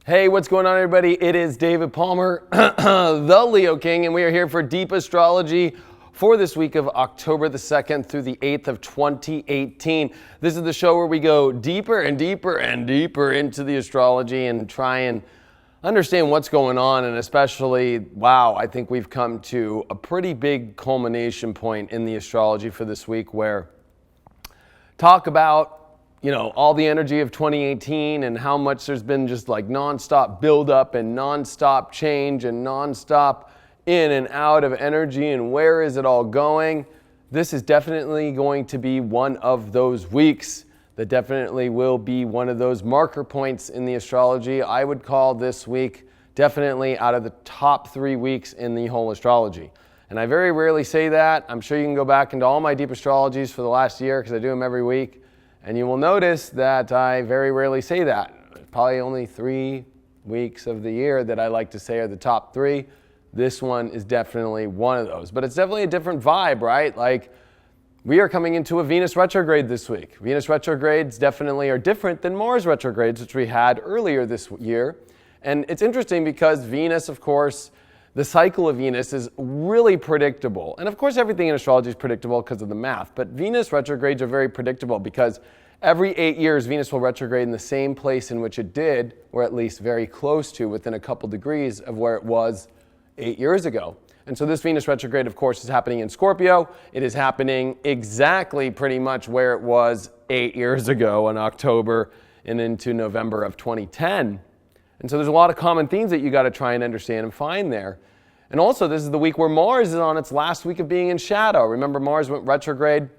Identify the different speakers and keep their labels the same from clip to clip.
Speaker 1: Hey, what's going on, everybody? It is David Palmer, the Leo King, and we are here for Deep Astrology for this week of October the 2nd through the 8th of 2018. This is the show where we go deeper and deeper and deeper into the astrology and try and understand what's going on, and especially, wow, I think we've come to a pretty big culmination point in the astrology for this week where talk about all the energy of 2018 and how much there's been just like nonstop buildup and nonstop change and nonstop in and out of energy and where is it all going. This is definitely going to be one of those weeks that definitely will be one of those marker points in the astrology. I would call this week definitely out of the top 3 weeks in the whole astrology. And I very rarely say that. I'm sure you can go back into all my deep astrologies for the last year because I do them every week. And you will notice that I very rarely say that. Probably only 3 weeks of the year that I like to say are the top 3. This one is definitely one of those. But it's definitely a different vibe, right? Like, we are coming into a Venus retrograde this week. Venus retrogrades definitely are different than Mars retrogrades, which we had earlier this year. And it's interesting because Venus, of course, the cycle of Venus is really predictable. And of course, everything in astrology is predictable because of the math. But Venus retrogrades are very predictable because every 8 years, Venus will retrograde in the same place in which it did, or at least very close to, within a couple degrees of where it was 8 years ago. And so this Venus retrograde, of course, is happening in Scorpio. It is happening exactly pretty much where it was 8 years ago in October and into November of 2010. And so there's a lot of common themes that you got to try and understand and find there. And also, this is the week where Mars is on its last week of being in shadow. Remember, Mars went retrograde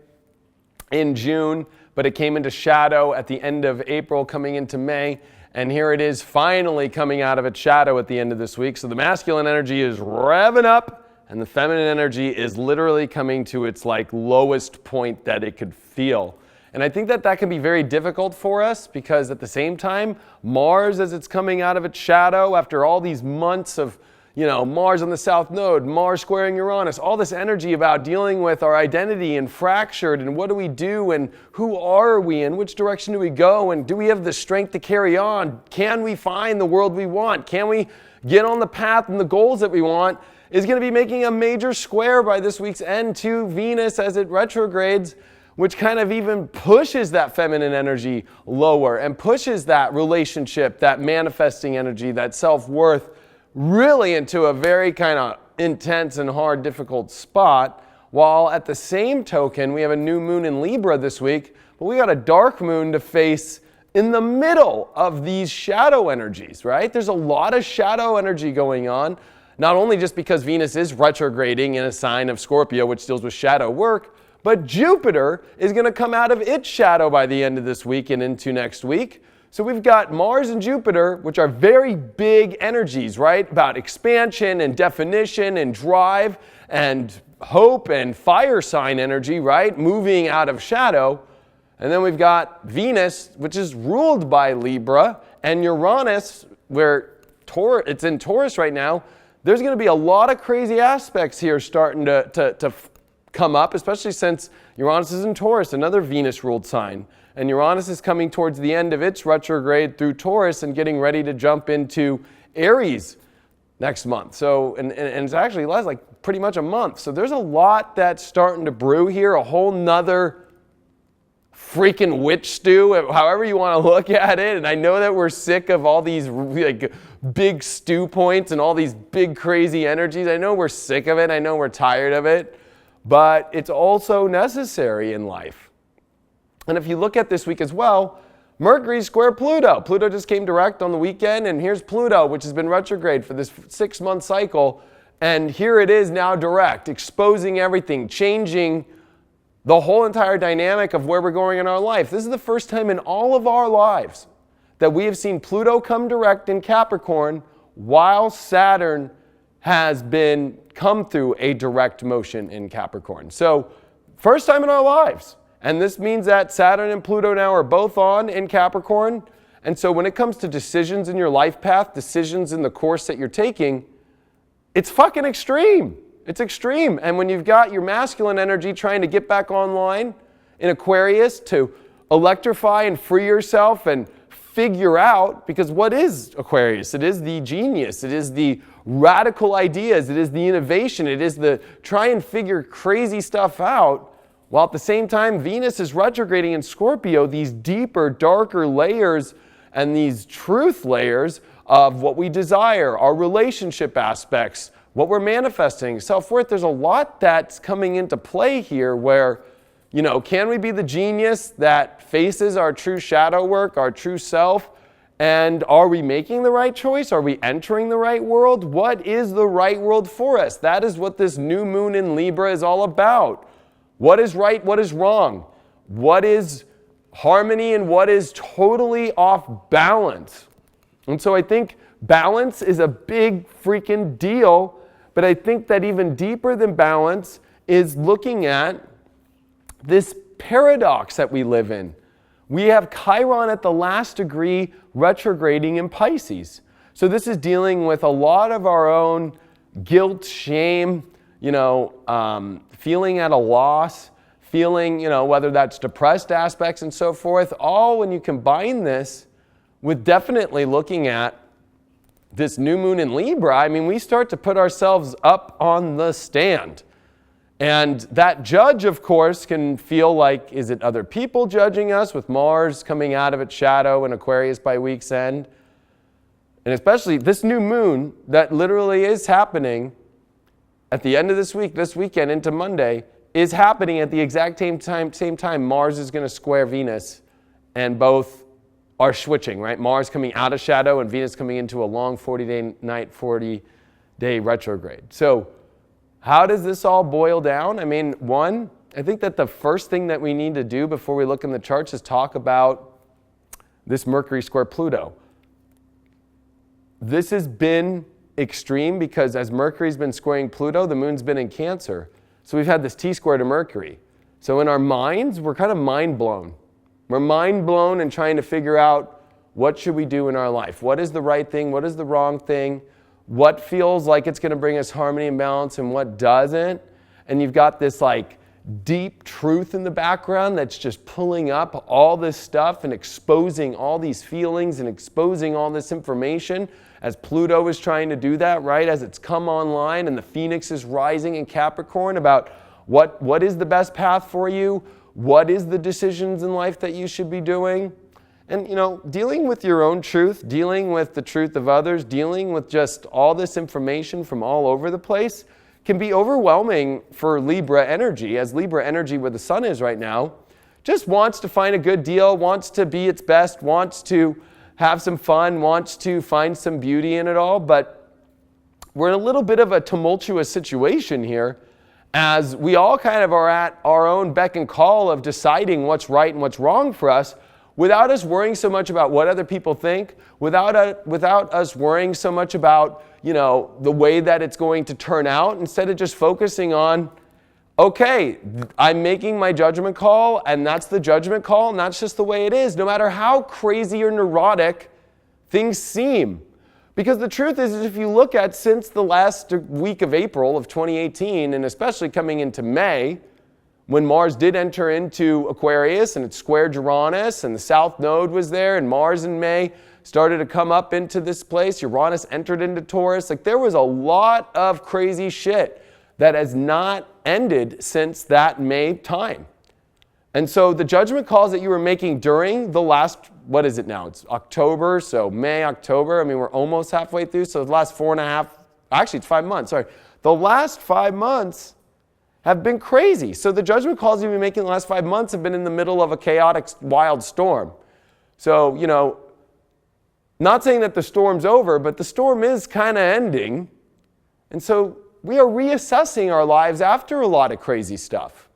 Speaker 1: in June, but it came into shadow at the end of April, coming into May. And here it is finally coming out of its shadow at the end of this week. So the masculine energy is revving up, and the feminine energy is literally coming to its lowest point that it could feel. And I think that can be very difficult for us because at the same time, Mars, as it's coming out of its shadow after all these months of Mars on the South Node, Mars squaring Uranus, all this energy about dealing with our identity and fractured and what do we do and who are we and which direction do we go and do we have the strength to carry on? Can we find the world we want? Can we get on the path and the goals that we want? Is going to be making a major square by this week's end to Venus as it retrogrades, which kind of even pushes that feminine energy lower and pushes that relationship, that manifesting energy, that self-worth really into a very kind of intense and hard, difficult spot, while at the same token, we have a new moon in Libra this week, but we got a dark moon to face in the middle of these shadow energies, right? There's a lot of shadow energy going on, not only just because Venus is retrograding in a sign of Scorpio, which deals with shadow work, but Jupiter is going to come out of its shadow by the end of this week and into next week. So we've got Mars and Jupiter, which are very big energies, right? About expansion and definition and drive and hope and fire sign energy, right? Moving out of shadow. And then we've got Venus, which is ruled by Libra, and Uranus, where it's in Taurus right now. There's going to be a lot of crazy aspects here starting to come up, especially since Uranus is in Taurus, another Venus-ruled sign. And Uranus is coming towards the end of its retrograde through Taurus and getting ready to jump into Aries next month. So, and it's actually lasts pretty much a month. So there's a lot that's starting to brew here, a whole nother freaking witch stew, however you want to look at it. And I know that we're sick of all these big stew points and all these big crazy energies. I know we're sick of it. I know we're tired of it. But it's also necessary in life. And if you look at this week as well, Mercury square Pluto. Pluto just came direct on the weekend, and here's Pluto, which has been retrograde for this 6-month cycle. And here it is now direct, exposing everything, changing the whole entire dynamic of where we're going in our life. This is the first time in all of our lives that we have seen Pluto come direct in Capricorn while Saturn has come through a direct motion in Capricorn. So first time in our lives. And this means that Saturn and Pluto now are both on in Capricorn. And so when it comes to decisions in your life path, decisions in the course that you're taking, it's fucking extreme. It's extreme. And when you've got your masculine energy trying to get back online in Aquarius to electrify and free yourself and figure out, because what is Aquarius? It is the genius. It is the radical ideas. It is the innovation. It is the try and figure crazy stuff out, while at the same time Venus is retrograding in Scorpio, these deeper, darker layers and these truth layers of what we desire, our relationship aspects, what we're manifesting, self-worth. There's a lot that's coming into play here where, can we be the genius that faces our true shadow work, our true self? And are we making the right choice? Are we entering the right world? What is the right world for us? That is what this new moon in Libra is all about. What is right? What is wrong? What is harmony and what is totally off balance? And so I think balance is a big freaking deal, but I think that even deeper than balance is looking at this paradox that we live in. We have Chiron at the last degree retrograding in Pisces. So this is dealing with a lot of our own guilt, shame, feeling at a loss, feeling, whether that's depressed aspects and so forth. All when you combine this with definitely looking at this new moon in Libra, we start to put ourselves up on the stand. And that judge, of course, can feel like, is it other people judging us with Mars coming out of its shadow in Aquarius by week's end? And especially this new moon that literally is happening at the end of this week, this weekend into Monday, is happening at the exact same time Mars is going to square Venus, and both are switching, right? Mars coming out of shadow and Venus coming into a long 40-day night, 40-day retrograde. So how does this all boil down? One, I think that the first thing that we need to do before we look in the charts is talk about this Mercury square Pluto. This has been extreme because as Mercury's been squaring Pluto, the moon's been in Cancer. So we've had this T-square to Mercury. So in our minds, we're kind of mind blown. We're mind blown and trying to figure out what should we do in our life? What is the right thing? What is the wrong thing? What feels like it's going to bring us harmony and balance and what doesn't? And you've got this deep truth in the background that's just pulling up all this stuff and exposing all these feelings and exposing all this information as Pluto is trying to do that, right? As it's come online and the Phoenix is rising in Capricorn about what is the best path for you? What is the decisions in life that you should be doing? And, dealing with your own truth, dealing with the truth of others, dealing with just all this information from all over the place can be overwhelming for Libra energy, as Libra energy, where the sun is right now, just wants to find a good deal, wants to be its best, wants to have some fun, wants to find some beauty in it all. But we're in a little bit of a tumultuous situation here, as we all kind of are at our own beck and call of deciding what's right and what's wrong for us, without us worrying so much about what other people think, without us worrying so much about, the way that it's going to turn out, instead of just focusing on, okay, I'm making my judgment call, and that's the judgment call, and that's just the way it is, no matter how crazy or neurotic things seem. Because the truth is if you look at since the last week of April of 2018, and especially coming into May, when Mars did enter into Aquarius and it squared Uranus and the South Node was there, and Mars in May started to come up into this place, Uranus entered into Taurus. There was a lot of crazy shit that has not ended since that May time. And so the judgment calls that you were making during the last, what is it now? It's October, so May, October. We're almost halfway through, so the last 4.5, actually it's 5 months, sorry. The last 5 months have been crazy. So the judgment calls you've been making the last 5 months have been in the middle of a chaotic, wild storm. So, not saying that the storm's over, but the storm is kind of ending. And so we are reassessing our lives after a lot of crazy stuff.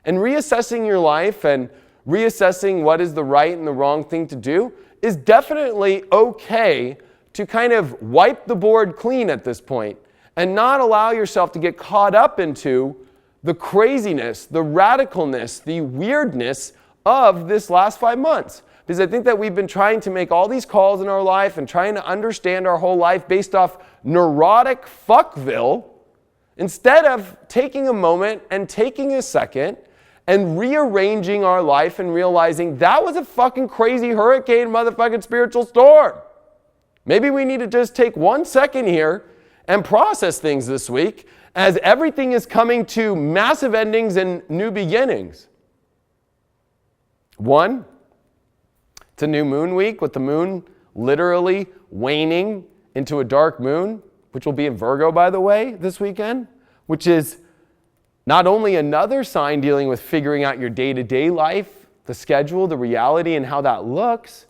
Speaker 1: And reassessing your life and reassessing what is the right and the wrong thing to do is definitely okay to kind of wipe the board clean at this point and not allow yourself to get caught up into the craziness, the radicalness, the weirdness of this last 5 months. Because I think that we've been trying to make all these calls in our life and trying to understand our whole life based off neurotic fuckville, instead of taking a moment and taking a second and rearranging our life and realizing that was a fucking crazy hurricane motherfucking spiritual storm. Maybe we need to just take 1 second here and process things this week as everything is coming to massive endings and new beginnings. One, it's a new moon week with the moon literally waning into a dark moon, which will be in Virgo, by the way, this weekend, which is not only another sign dealing with figuring out your day-to-day life, the schedule, the reality, and how that looks,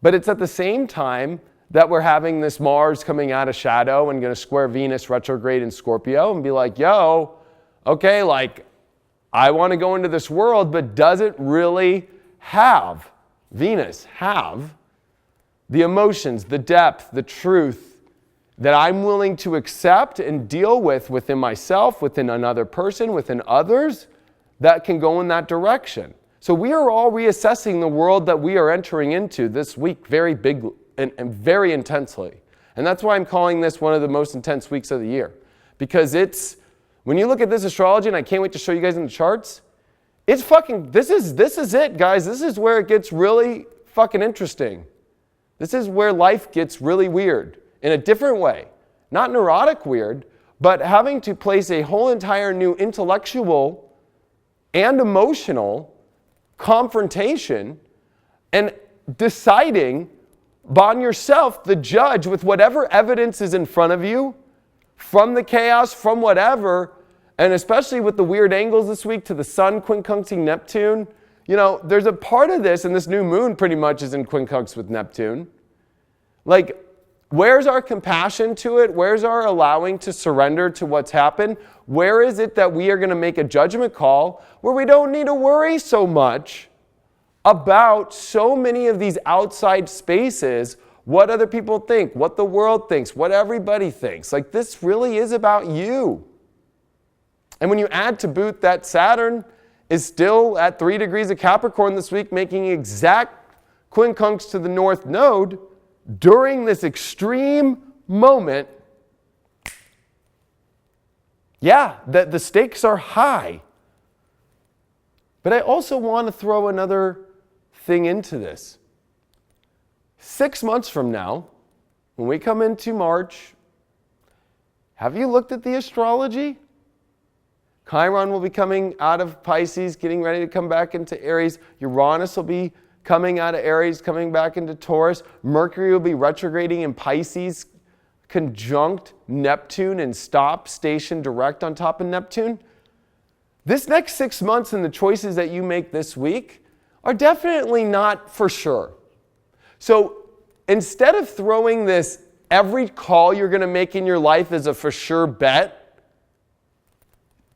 Speaker 1: but it's at the same time that we're having this Mars coming out of shadow and going to square Venus retrograde in Scorpio and be like, yo, okay, like, I want to go into this world, but does it really have, Venus have, the emotions, the depth, the truth that I'm willing to accept and deal with within myself, within another person, within others, that can go in that direction? So we are all reassessing the world that we are entering into this week very big and very intensely. And that's why I'm calling this one of the most intense weeks of the year. Because it's, when you look at this astrology, and I can't wait to show you guys in the charts, it's fucking, this is it, guys. This is where it gets really fucking interesting. This is where life gets really weird in a different way. Not neurotic weird, but having to place a whole entire new intellectual and emotional confrontation and deciding on yourself, the judge, with whatever evidence is in front of you, from the chaos, from whatever, and especially with the weird angles this week to the sun quincunxing Neptune. You know, there's a part of this, and this new moon pretty much is in quincunx with Neptune. Like, where's our compassion to it? Where's our allowing to surrender to what's happened? Where is it that we are going to make a judgment call where we don't need to worry so much about so many of these outside spaces, what other people think, what the world thinks, what everybody thinks? Like, this really is about you. And when you add to boot that Saturn is still at 3 degrees of Capricorn this week, making exact quincunx to the North Node during this extreme moment, yeah, the stakes are high. But I also want to throw another thing into this. 6 months from now, when we come into March, have you looked at the astrology? Chiron will be coming out of Pisces, getting ready to come back into Aries. Uranus will be coming out of Aries, coming back into Taurus. Mercury will be retrograding in Pisces, conjunct Neptune and stop, station direct on top of Neptune. This next 6 months and the choices that you make this week are definitely not for sure. So instead of throwing this, every call you're going to make in your life is a for sure bet,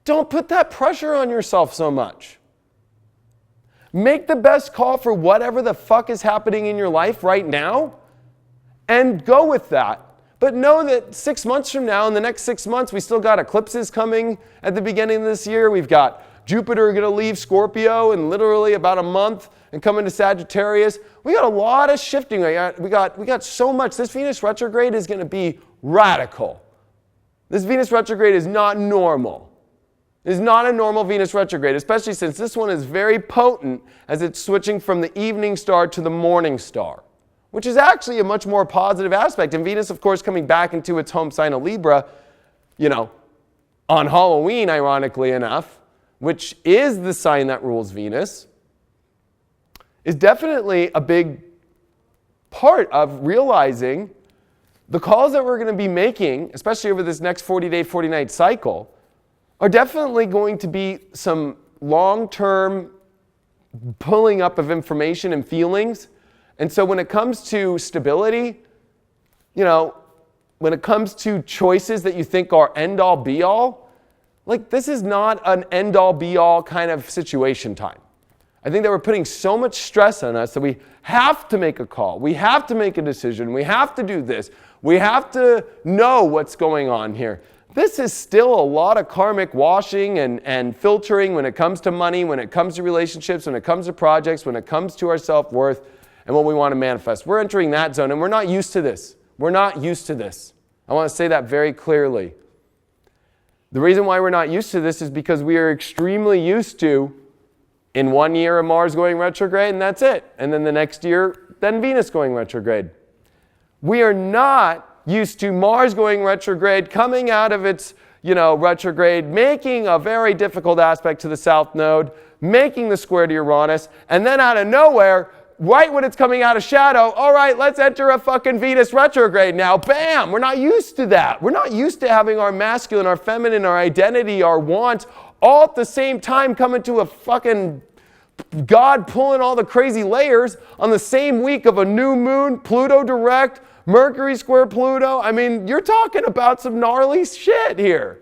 Speaker 1: don't put that pressure on yourself so much. Make the best call for whatever the fuck is happening in your life right now and go with that. But know that 6 months from now, in the next 6 months, we still got eclipses coming at the beginning of this year. We've got Jupiter going to leave Scorpio in literally about a month and come into Sagittarius. We got a lot of shifting. We got so much. This Venus retrograde is going to be radical. This Venus retrograde is not normal. It is not a normal Venus retrograde, especially since this one is very potent as it's switching from the evening star to the morning star, which is actually a much more positive aspect. And Venus, of course, coming back into its home sign of Libra, you know, on Halloween, ironically enough, which is the sign that rules Venus, is definitely a big part of realizing the calls that we're going to be making, especially over this next 40-day, 40-night cycle, are definitely going to be some long-term pulling up of information and feelings. And so when it comes to stability, you know, when it comes to choices that you think are end-all, be-all, like, this is not an end-all, be-all kind of situation time. I think that we're putting so much stress on us that we have to make a call. We have to make a decision. We have to do this. We have to know what's going on here. This is still a lot of karmic washing and filtering when it comes to money, when it comes to relationships, when it comes to projects, when it comes to our self-worth and what we want to manifest. We're entering that zone, and we're not used to this. We're not used to this. I want to say that very clearly. The reason why we're not used to this is because we are extremely used to, in 1 year, Mars going retrograde, and that's it. And then the next year, then Venus going retrograde. We are not used to Mars going retrograde, coming out of its, retrograde, making a very difficult aspect to the South Node, making the square to Uranus, and then out of nowhere, right when it's coming out of shadow, all right, let's enter a fucking Venus retrograde now. Bam! We're not used to that. We're not used to having our masculine, our feminine, our identity, our wants, all at the same time coming to a fucking God pulling all the crazy layers on the same week of a new moon, Pluto direct, Mercury square Pluto. I mean, you're talking about some gnarly shit here.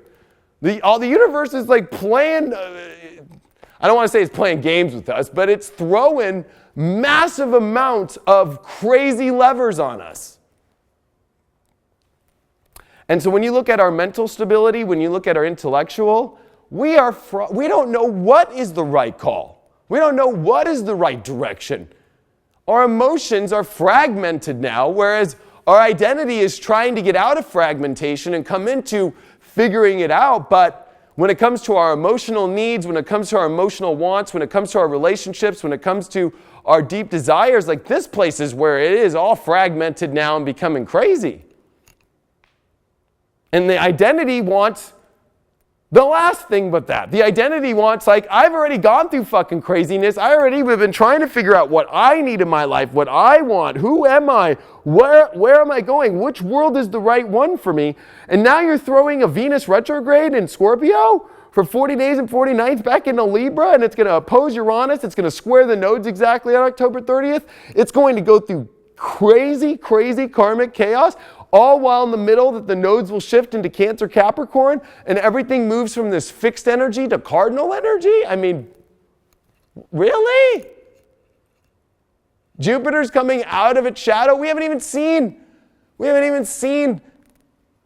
Speaker 1: The universe is like playing, I don't want to say it's playing games with us, but it's throwing massive amounts of crazy levers on us. And so when you look at our mental stability, when you look at our intellectual, we don't know what is the right call. We don't know what is the right direction. Our emotions are fragmented now, whereas our identity is trying to get out of fragmentation and come into figuring it out. But when it comes to our emotional needs, when it comes to our emotional wants, when it comes to our relationships, when it comes to our deep desires, like this place is where it is all fragmented now and becoming crazy. And the identity wants the last thing but that. The identity wants, like, I've already gone through fucking craziness. I already have been trying to figure out what I need in my life, what I want. Who am I? Where am I going? Which world is the right one for me? And now you're throwing a Venus retrograde in Scorpio for 40 days and 40 nights back into Libra, and it's going to oppose Uranus. It's going to square the nodes exactly on October 30th. It's going to go through crazy, crazy karmic chaos, all while in the middle that the nodes will shift into Cancer, Capricorn, and everything moves from this fixed energy to cardinal energy. I mean, really? Jupiter's coming out of its shadow. We haven't even seen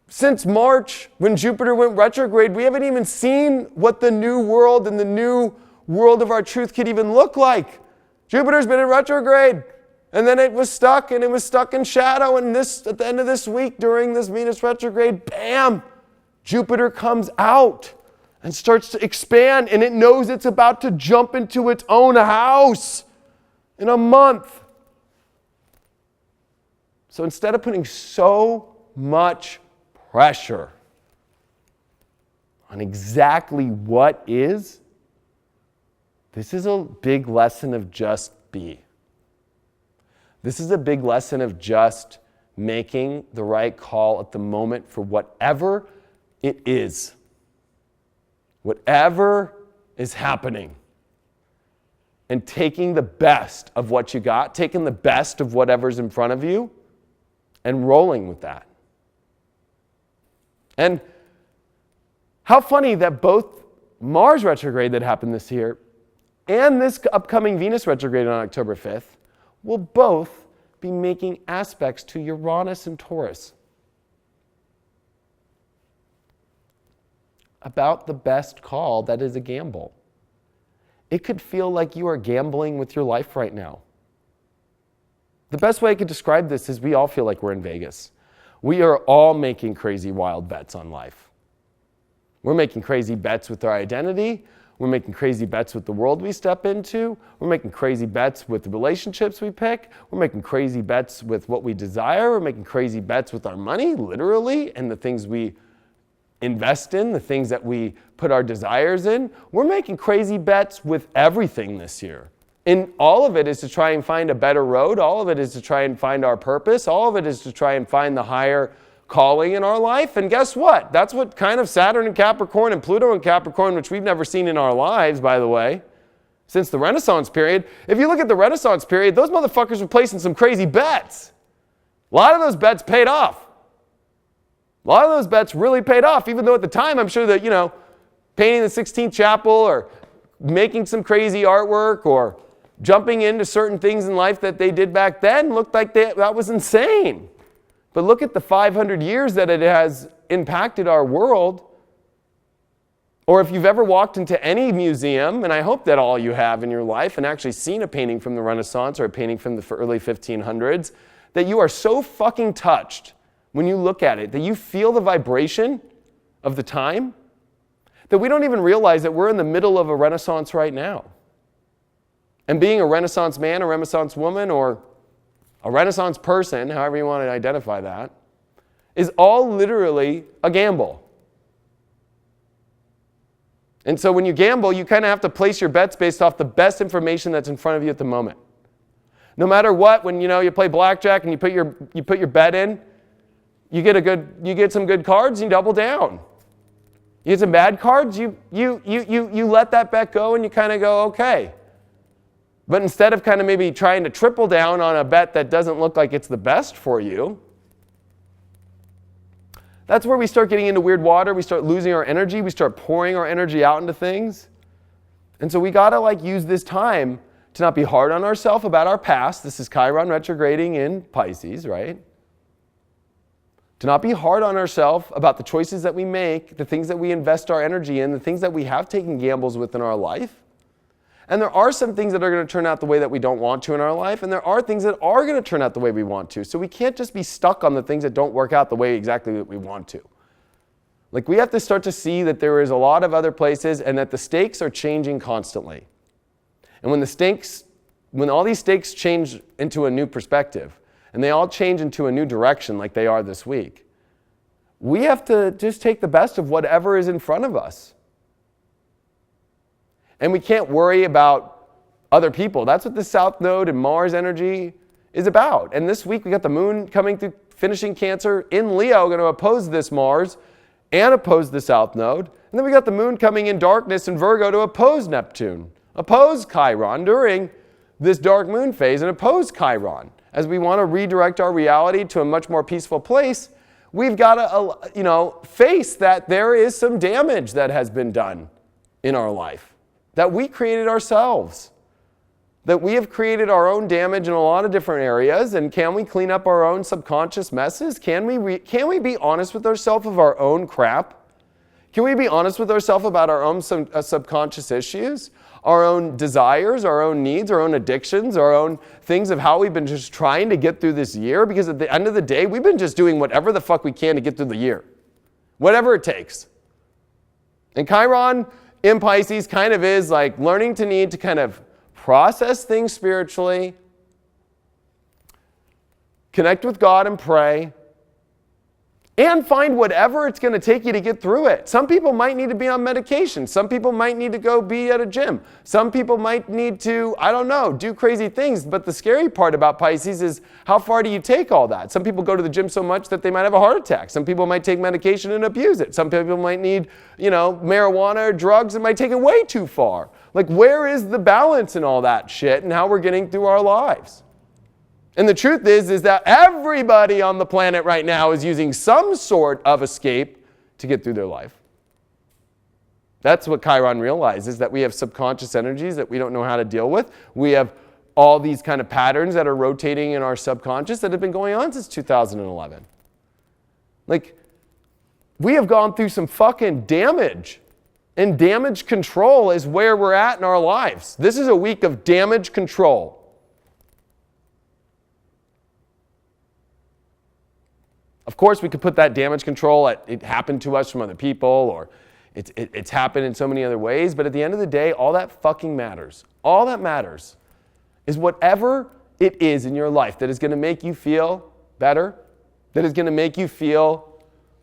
Speaker 1: since March, when Jupiter went retrograde, we haven't even seen what the new world and the new world of our truth could even look like. Jupiter's been in retrograde, and then it was stuck, and it was stuck in shadow, and at the end of this week, during this Venus retrograde, bam, Jupiter comes out and starts to expand, and it knows it's about to jump into its own house in a month. So instead of putting so much pressure on exactly what is, this is a big lesson of just be. This is a big lesson of just making the right call at the moment for whatever it is. Whatever is happening. And taking the best of what you got, taking the best of whatever's in front of you, and rolling with that. And how funny that both Mars retrograde that happened this year and this upcoming Venus retrograde on October 5th will both be making aspects to Uranus and Taurus about the best call that is a gamble. It could feel like you are gambling with your life right now. The best way I could describe this is we all feel like we're in Vegas. We are all making crazy wild bets on life. We're making crazy bets with our identity. We're making crazy bets with the world we step into. We're making crazy bets with the relationships we pick. We're making crazy bets with what we desire. We're making crazy bets with our money, literally, and the things we invest in, the things that we put our desires in. We're making crazy bets with everything this year. And all of it is to try and find a better road. All of it is to try and find our purpose. All of it is to try and find the higher calling in our life. And guess what? That's what kind of Saturn in Capricorn and Pluto in Capricorn, which we've never seen in our lives, by the way, since the Renaissance period. If you look at the Renaissance period, those motherfuckers were placing some crazy bets. A lot of those bets paid off. A lot of those bets really paid off, even though at the time, I'm sure that, painting the 16th chapel or making some crazy artwork or jumping into certain things in life that they did back then looked like that was insane. But look at the 500 years that it has impacted our world. Or if you've ever walked into any museum, and I hope that all you have in your life, and actually seen a painting from the Renaissance or a painting from the early 1500s, that you are so fucking touched when you look at it, that you feel the vibration of the time. that we don't even realize that we're in the middle of a renaissance right now. And being a Renaissance man, a Renaissance woman, or a Renaissance person, however you want to identify that, is all literally a gamble. And so when you gamble, you kind of have to place your bets based off the best information that's in front of you at the moment. No matter what, when you play blackjack and you put your bet in, you get some good cards, you double down. You get some bad cards, you let that bet go and you kind of go, okay. But instead of kind of maybe trying to triple down on a bet that doesn't look like it's the best for you, that's where we start getting into weird water. We start losing our energy. We start pouring our energy out into things. And so we got to use this time to not be hard on ourselves about our past. This is Chiron retrograding in Pisces, right? To not be hard on ourselves about the choices that we make, the things that we invest our energy in, the things that we have taken gambles with in our life. And there are some things that are going to turn out the way that we don't want to in our life, and there are things that are going to turn out the way we want to. So we can't just be stuck on the things that don't work out the way exactly that we want to. We have to start to see that there is a lot of other places and that the stakes are changing constantly. And when all these stakes change into a new perspective, and they all change into a new direction like they are this week, we have to just take the best of whatever is in front of us. And we can't worry about other people. That's what the South Node and Mars energy is about. And this week we got the moon coming through, finishing Cancer in Leo, going to oppose this Mars and oppose the South Node. And then we got the moon coming in darkness in Virgo to oppose Neptune, oppose Chiron during this dark moon phase and oppose Chiron. As we want to redirect our reality to a much more peaceful place, we've got to face that there is some damage that has been done in our life. That we created ourselves. That we have created our own damage in a lot of different areas, and can we clean up our own subconscious messes? Can we be honest with ourselves of our own crap? Can we be honest with ourselves about our own subconscious issues? Our own desires, our own needs, our own addictions, our own things of how we've been just trying to get through this year? Because at the end of the day, we've been just doing whatever the fuck we can to get through the year. Whatever it takes. And Chiron in Pisces kind of is learning to need to kind of process things spiritually, connect with God and pray, and find whatever it's going to take you to get through it. Some people might need to be on medication. Some people might need to go be at a gym. Some people might need to, do crazy things. But the scary part about Pisces is how far do you take all that? Some people go to the gym so much that they might have a heart attack. Some people might take medication and abuse it. Some people might need, marijuana or drugs and might take it way too far. Where is the balance in all that shit and how we're getting through our lives? And the truth is that everybody on the planet right now is using some sort of escape to get through their life. That's what Chiron realizes, that we have subconscious energies that we don't know how to deal with. We have all these kind of patterns that are rotating in our subconscious that have been going on since 2011. We have gone through some fucking damage. And damage control is where we're at in our lives. This is a week of damage control. Of course, we could put that damage control at it happened to us from other people, or it's happened in so many other ways. But at the end of the day, all that fucking matters. All that matters is whatever it is in your life that is going to make you feel better, that is going to make you feel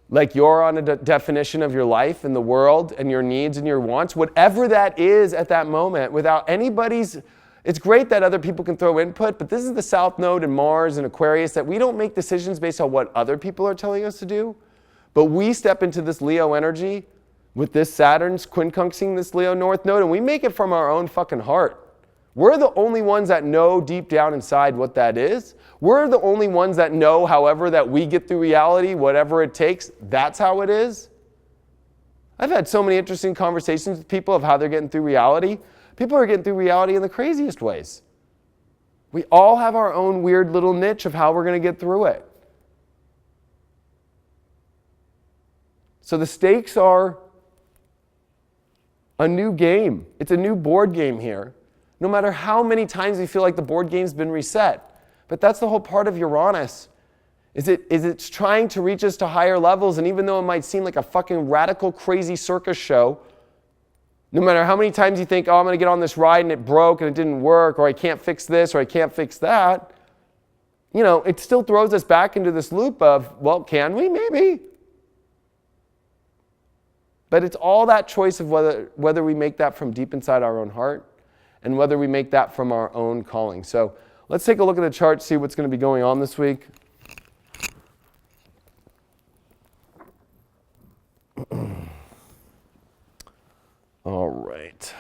Speaker 1: like you're on a definition of your life and the world and your needs and your wants, whatever that is at that moment, without anybody's. It's great that other people can throw input, but this is the South Node and Mars and Aquarius, that we don't make decisions based on what other people are telling us to do, but we step into this Leo energy with this Saturn's quincunxing this Leo North Node, and we make it from our own fucking heart. We're the only ones that know deep down inside what that is. We're the only ones that know, however, that we get through reality, whatever it takes, that's how it is. I've had so many interesting conversations with people of how they're getting through reality. People are getting through reality in the craziest ways. We all have our own weird little niche of how we're going to get through it. So the stakes are a new game. It's a new board game here. No matter how many times we feel like the board game's been reset. But that's the whole part of Uranus. Is it's trying to reach us to higher levels, and even though it might seem like a fucking radical, crazy circus show, No matter how many times you think, oh, I'm going to get on this ride and it broke and it didn't work, or I can't fix this, or I can't fix that, it still throws us back into this loop of, well, can we? Maybe. But it's all that choice of whether we make that from deep inside our own heart and whether we make that from our own calling. So let's take a look at the chart, see what's going to be going on this week. All right.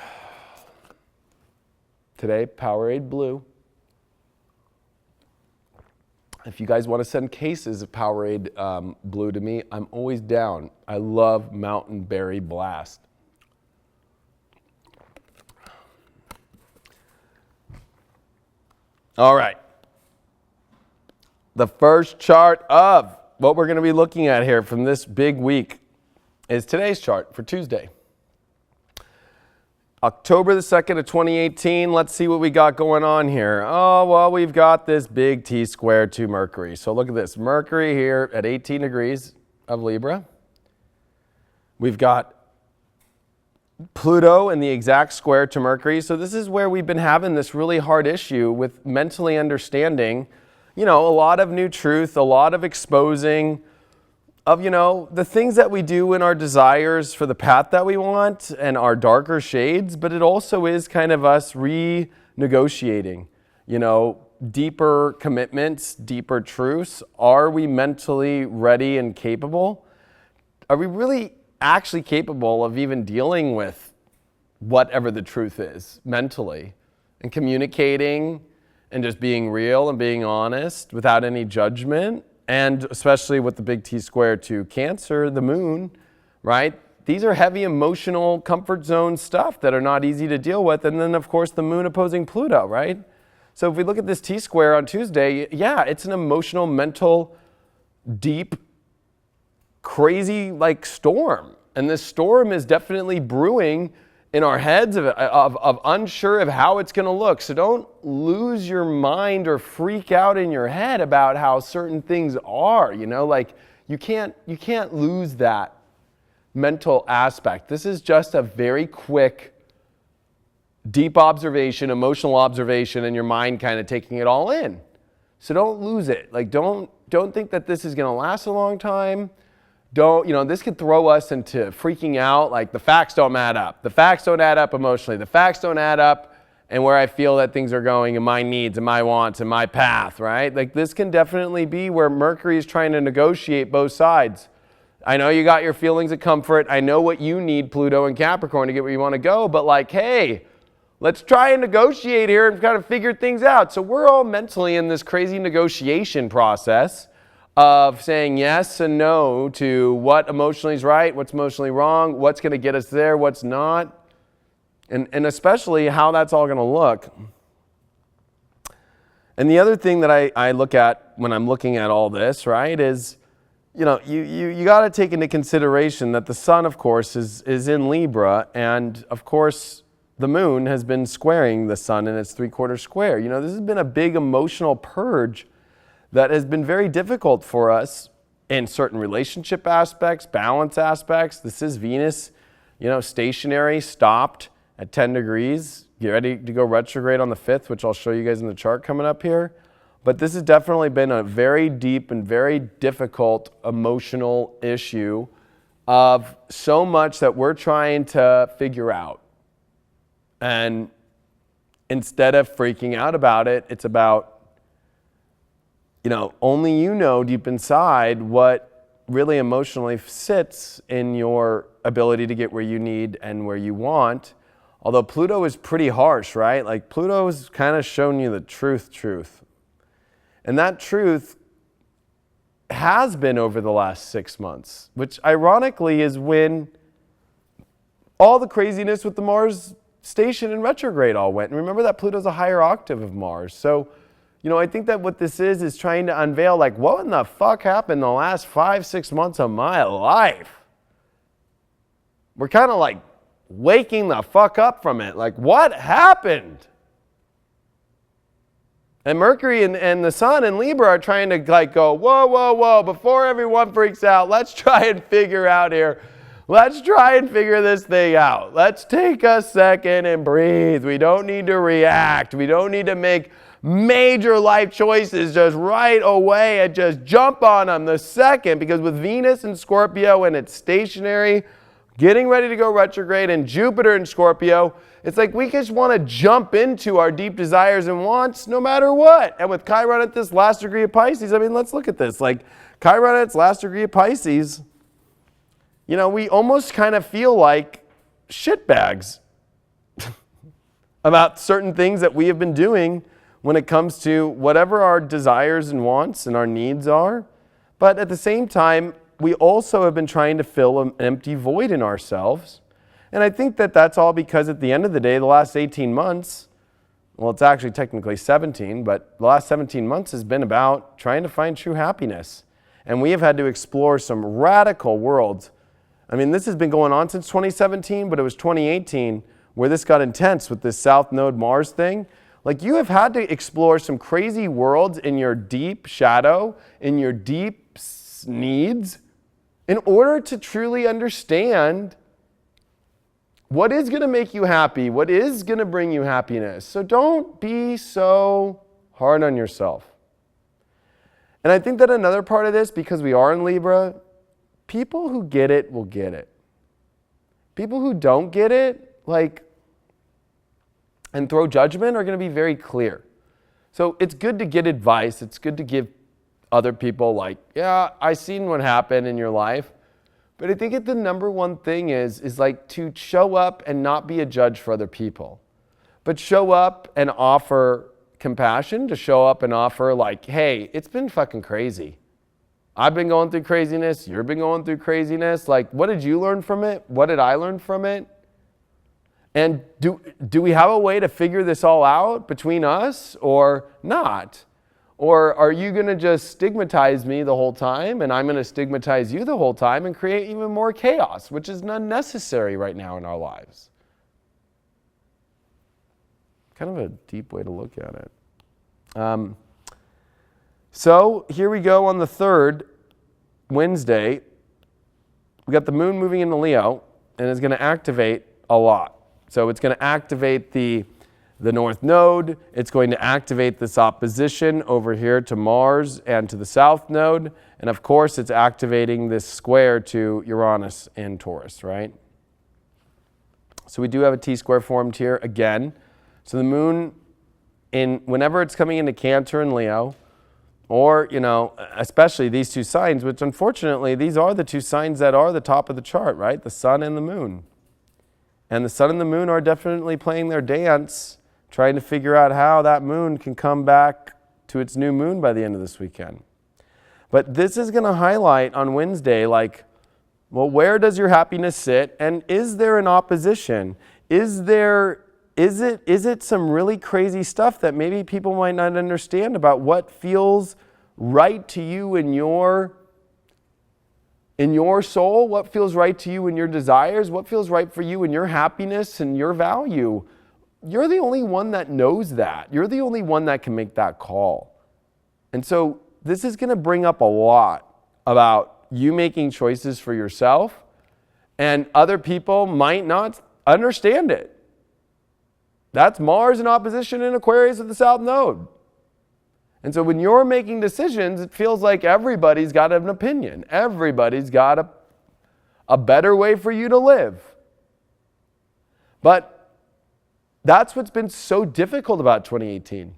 Speaker 1: Today, Powerade Blue. If you guys want to send cases of Powerade Blue to me, I'm always down. I love Mountain Berry Blast. All right. The first chart of what we're going to be looking at here from this big week is today's chart for Tuesday. October the 2nd of 2018, let's see what we got going on here. Oh, well, we've got this big T-square to Mercury. So look at this. Mercury here at 18 degrees of Libra. We've got Pluto in the exact square to Mercury. So this is where we've been having this really hard issue with mentally understanding, a lot of new truth, a lot of exposing of, the things that we do in our desires for the path that we want and our darker shades, but it also is kind of us renegotiating, deeper commitments, deeper truths. Are we mentally ready and capable? Are we really actually capable of even dealing with whatever the truth is mentally and communicating and just being real and being honest without any judgment? And especially with the big T square to Cancer, the moon, right? These are heavy emotional comfort zone stuff that are not easy to deal with. And then, of course, the moon opposing Pluto, right? So if we look at this T square on Tuesday, yeah, it's an emotional, mental, deep, crazy storm. And this storm is definitely brewing in our heads of unsure of how it's going to look. So don't lose your mind or freak out in your head about how certain things are, you can't lose that mental aspect. This is just a very quick, deep observation, emotional observation, and your mind kind of taking it all in. So don't lose it. Don't think that this is going to last a long time. This could throw us into freaking out, the facts don't add up. The facts don't add up emotionally. The facts don't add up and where I feel that things are going and my needs and my wants and my path, right? This can definitely be where Mercury is trying to negotiate both sides. I know you got your feelings of comfort. I know what you need, Pluto and Capricorn, to get where you want to go. But hey, let's try and negotiate here and kind of figure things out. So we're all mentally in this crazy negotiation process of saying yes and no to what emotionally is right, what's emotionally wrong, what's going to get us there, what's not, and especially how that's all going to look. And the other thing that I look at when I'm looking at all this, right, is, you got to take into consideration that the sun, of course, is in Libra, and of course, the moon has been squaring the sun in its 3/4 square. This has been a big emotional purge that has been very difficult for us in certain relationship aspects, balance aspects. This is Venus, stationary, stopped at 10 degrees. Get ready to go retrograde on the 5th, which I'll show you guys in the chart coming up here. But this has definitely been a very deep and very difficult emotional issue of so much that we're trying to figure out. And instead of freaking out about it, it's about only deep inside what really emotionally sits in your ability to get where you need and where you want. Although Pluto is pretty harsh, right? Pluto's kind of shown you the truth. And that truth has been over the last 6 months, which ironically is when all the craziness with the Mars station in retrograde all went. And remember that Pluto's a higher octave of Mars. So I think that what this is trying to unveil, what in the fuck happened the last 5-6 months of my life? We're kind of waking the fuck up from it. What happened? And Mercury and the Sun and Libra are trying to go, whoa, before everyone freaks out, let's try and figure out here Let's try and figure this thing out. Let's take a second and breathe. We don't need to react. We don't need to make major life choices just right away and just jump on them the second, because with Venus in Scorpio and it's stationary, getting ready to go retrograde, and Jupiter in Scorpio, it's like we just want to jump into our deep desires and wants no matter what. And with Chiron at this last degree of Pisces, I mean, let's look at this. Like Chiron at its last degree of Pisces, we almost kind of feel like shitbags about certain things that we have been doing when it comes to whatever our desires and wants and our needs are. But at the same time, we also have been trying to fill an empty void in ourselves. And I think that that's all because at the end of the day, the last 18 months, well, it's actually technically 17, but the last 17 months has been about trying to find true happiness. And we have had to explore some radical worlds. I mean, this has been going on since 2017, but it was 2018 where this got intense with this South Node Mars thing. Like, you have had to explore some crazy worlds in your deep shadow, in your deep needs, in order to truly understand what is going to make you happy, what is going to bring you happiness. So don't be so hard on yourself. And I think that another part of this, because we are in Libra, people who get it will get it. People who don't get it, and throw judgment are going to be very clear. So it's good to get advice. It's good to give other people I seen what happened in your life. But I think the number one thing is to show up and not be a judge for other people. But show up and offer compassion, to show up and offer hey, it's been fucking crazy. I've been going through craziness. You've been going through craziness. What did you learn from it? What did I learn from it? And do we have a way to figure this all out between us or not? Or are you going to just stigmatize me the whole time and I'm going to stigmatize you the whole time and create even more chaos, which is unnecessary right now in our lives? Kind of a deep way to look at it. So here we go on the 3rd, Wednesday. We got the moon moving into Leo, and it's going to activate a lot. So it's going to activate the North Node. It's going to activate this opposition over here to Mars and to the South Node. And of course, it's activating this square to Uranus in Taurus, right? So we do have a T-square formed here again. So the moon, whenever it's coming into Cancer and Leo, or, especially these two signs, which unfortunately, these are the two signs that are the top of the chart, right? The sun and the moon. And the sun and the moon are definitely playing their dance, trying to figure out how that moon can come back to its new moon by the end of this weekend. But this is going to highlight on Wednesday, where does your happiness sit? And is there an opposition? Is it some really crazy stuff that maybe people might not understand about what feels right to you in your soul? What feels right to you in your desires? What feels right for you in your happiness and your value? You're the only one that knows that. You're the only one that can make that call. And so this is going to bring up a lot about you making choices for yourself, and other people might not understand it. That's Mars in opposition in Aquarius at the South Node. And so when you're making decisions, it feels like everybody's got an opinion. Everybody's got a better way for you to live. But that's what's been so difficult about 2018,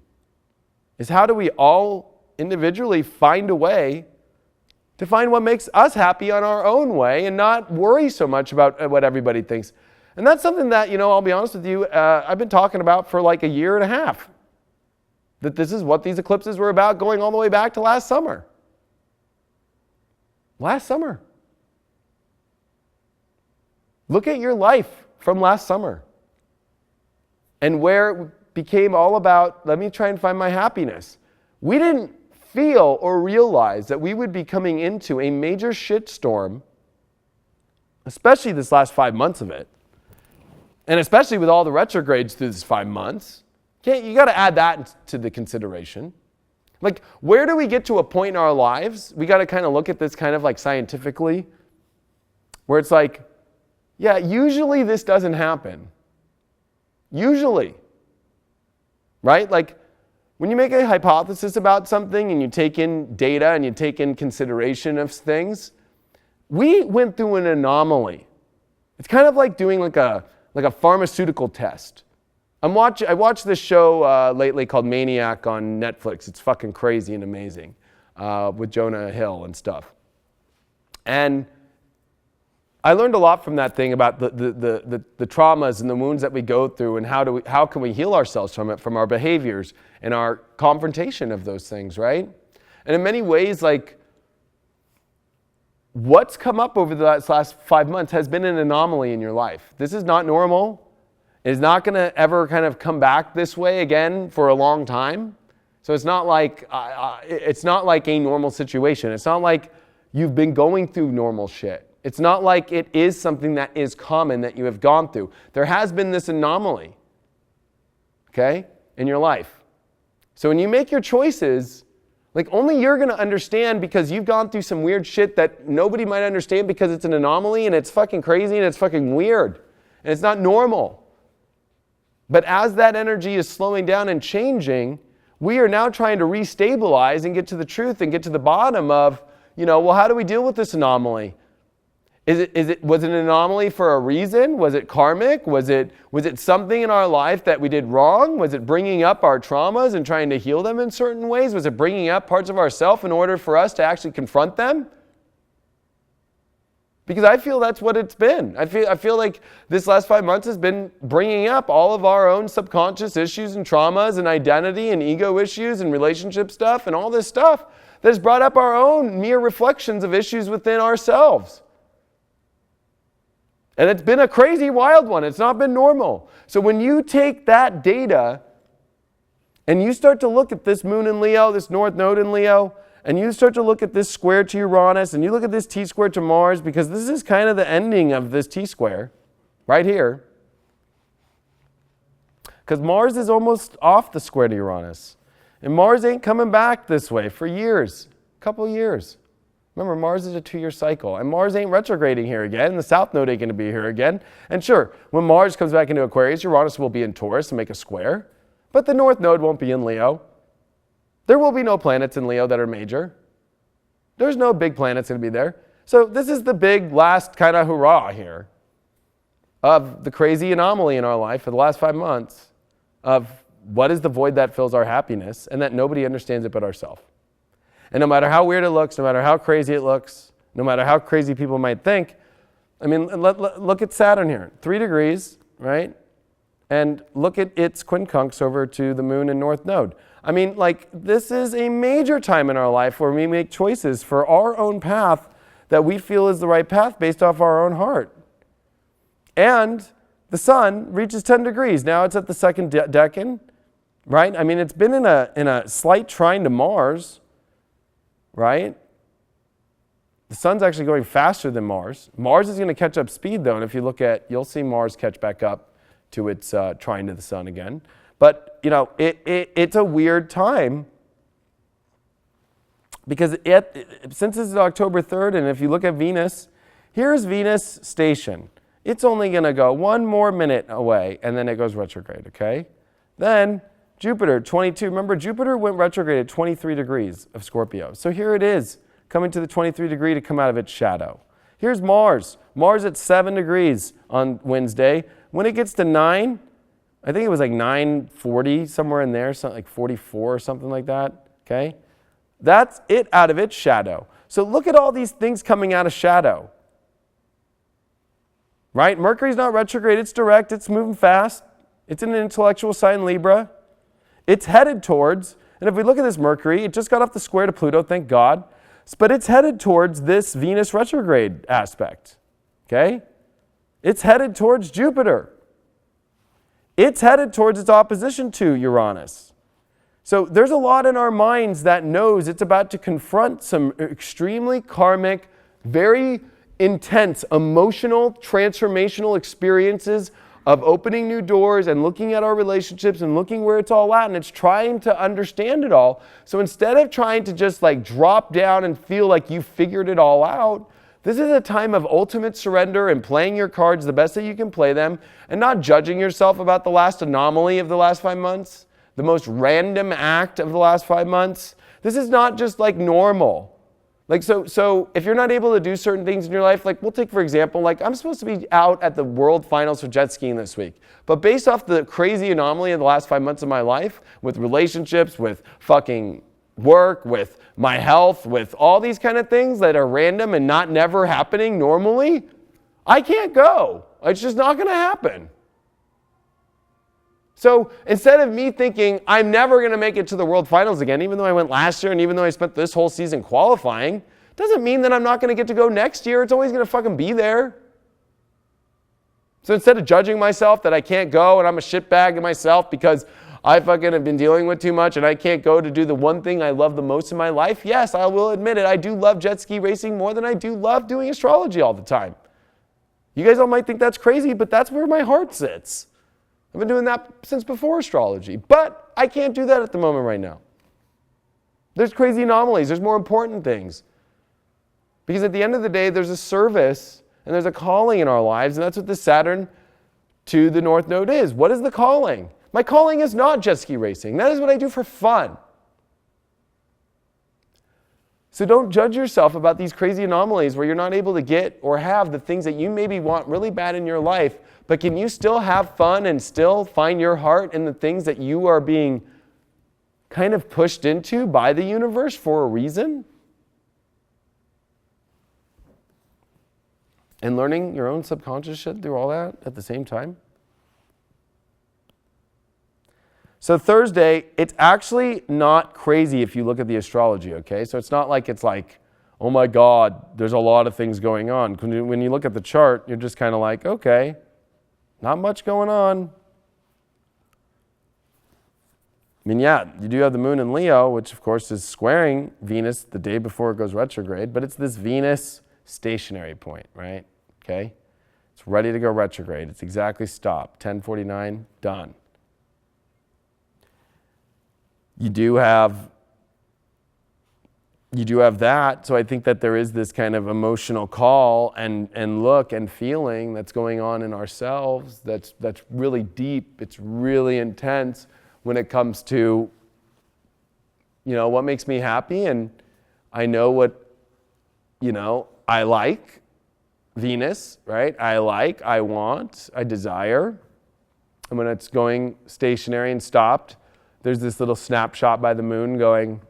Speaker 1: is how do we all individually find a way to find what makes us happy on our own way and not worry so much about what everybody thinks. And that's something that, I'll be honest with you, I've been talking about for a year and a half. That this is what these eclipses were about, going all the way back to last summer. Last summer. Look at your life from last summer. And where it became all about, let me try and find my happiness. We didn't feel or realize that we would be coming into a major shitstorm, especially this last 5 months of it. And especially with all the retrogrades through this 5 months. You got to add that to the consideration. Where do we get to a point in our lives? We got to kind of look at this kind of scientifically, where it's Yeah, usually this doesn't happen. Usually. Right? Like, when you make a hypothesis about something and you take in data and you take in consideration of things, we went through an anomaly. It's kind of like doing like a pharmaceutical test. I watched this show lately called Maniac on Netflix. It's fucking crazy and amazing with Jonah Hill and stuff. And I learned a lot from that thing about the traumas and the wounds that we go through and how can we heal ourselves from it, from our behaviors and our confrontation of those things, right? And in many ways, like, what's come up over the last 5 months has been an anomaly in your life. This is not normal. It is not going to ever kind of come back this way again for a long time. So it's not like a normal situation. It's not like you've been going through normal shit. It's not like it is something that is common that you have gone through. There has been this anomaly, okay, in your life. So when you make your choices, like, only you're going to understand because you've gone through some weird shit that nobody might understand because it's an anomaly and it's fucking crazy and it's fucking weird and it's not normal. But as that energy is slowing down and changing, we are now trying to restabilize and get to the truth and get to the bottom of, well, how do we deal with this anomaly? Was it an anomaly for a reason? Was it karmic? Was it something in our life that we did wrong? Was it bringing up our traumas and trying to heal them in certain ways? Was it bringing up parts of ourselves in order for us to actually confront them? Because I feel that's what it's been. I feel like this last 5 months has been bringing up all of our own subconscious issues and traumas and identity and ego issues and relationship stuff and all this stuff that has brought up our own mere reflections of issues within ourselves. And it's been a crazy, wild one. It's not been normal. So when you take that data and you start to look at this moon in Leo, this north node in Leo, and you start to look at this square to Uranus, and you look at this T-square to Mars, because this is kind of the ending of this T-square right here. Because Mars is almost off the square to Uranus. And Mars ain't coming back this way for years, a couple of years. Remember, Mars is a 2-year cycle, and Mars ain't retrograding here again, and the South Node ain't going to be here again. And sure, when Mars comes back into Aquarius, Uranus will be in Taurus and make a square, but the North Node won't be in Leo. There will be no planets in Leo that are major. There's no big planets going to be there. So this is the big last kind of hurrah here of the crazy anomaly in our life for the last 5 months of what is the void that fills our happiness and that nobody understands it but ourselves. And no matter how weird it looks, no matter how crazy it looks, no matter how crazy people might think, I mean, look at Saturn here, 3 degrees, right? And look at its quincunx over to the moon and north node. I mean, like, this is a major time in our life where we make choices for our own path that we feel is the right path based off our own heart. And the sun reaches 10 degrees. Now it's at the second decan, right? I mean, it's been in a slight trine to Mars, right? The sun's actually going faster than Mars. Mars is going to catch up speed, though, and if you look at, you'll see Mars catch back up to its trine to the sun again. But, it's a weird time because since this is October 3rd, and if you look at Venus, here's Venus station. It's only going to go 1 more minute away, and then it goes retrograde, okay? Then Jupiter, 22. Remember, Jupiter went retrograde at 23 degrees of Scorpio. So here it is, coming to the 23 degree to come out of its shadow. Here's Mars. Mars at 7 degrees on Wednesday. When it gets to 9, I think it was like 9:40, somewhere in there, something like 44 or something like that, okay? That's it out of its shadow. So look at all these things coming out of shadow, right? Mercury's not retrograde, it's direct, it's moving fast. It's in an intellectual sign, Libra. It's headed towards, and if we look at this Mercury, it just got off the square to Pluto, thank God, but it's headed towards this Venus retrograde aspect, okay? It's headed towards Jupiter. It's headed towards its opposition to Uranus. So there's a lot in our minds that knows it's about to confront some extremely karmic, very intense, emotional, transformational experiences of opening new doors and looking at our relationships and looking where it's all at, and it's trying to understand it all. So instead of trying to just like drop down and feel like you figured it all out, This is a time of ultimate surrender and playing your cards the best that you can play them and not judging yourself about the last anomaly of the last 5 months, the most random act of the last 5 months. This is not just like normal. Like, so if you're not able to do certain things in your life, like we'll take for example, like I'm supposed to be out at the world finals for jet skiing this week. But based off the crazy anomaly of the last 5 months of my life, with relationships, with fucking work, with my health, with all these kind of things that are random and not never happening normally, I can't go. It's just not going to happen. So instead of me thinking I'm never going to make it to the world finals again, even though I went last year and even though I spent this whole season qualifying, doesn't mean that I'm not going to get to go next year. It's always going to fucking be there. So instead of judging myself that I can't go and I'm a shitbag of myself because I fucking have been dealing with too much and I can't go to do the one thing I love the most in my life, yes, I will admit it. I do love jet ski racing more than I do love doing astrology all the time. You guys all might think that's crazy, but that's where my heart sits. I've been doing that since before astrology, but I can't do that at the moment right now. There's crazy anomalies. There's more important things. Because at the end of the day, there's a service and there's a calling in our lives, and that's what the Saturn to the North Node is. What is the calling? My calling is not jet ski racing. That is what I do for fun. So don't judge yourself about these crazy anomalies where you're not able to get or have the things that you maybe want really bad in your life, but can you still have fun and still find your heart in the things that you are being kind of pushed into by the universe for a reason? And learning your own subconscious shit through all that at the same time? So Thursday, it's actually not crazy if you look at the astrology, okay? So it's not like it's like, oh my God, there's a lot of things going on. When you look at the chart, you're just kind of like, okay, not much going on. I mean, yeah, you do have the moon in Leo, which of course is squaring Venus the day before it goes retrograde, but it's this Venus stationary point, right? Okay? It's ready to go retrograde. It's exactly stopped. 10:49, done. You do have that, so I think that there is this kind of emotional call and look and feeling that's going on in ourselves that's really deep, it's really intense when it comes to, you know, what makes me happy, and I know what, you know, I like, Venus, right? I want, I desire, and when it's going stationary and stopped, there's this little snapshot by the moon going,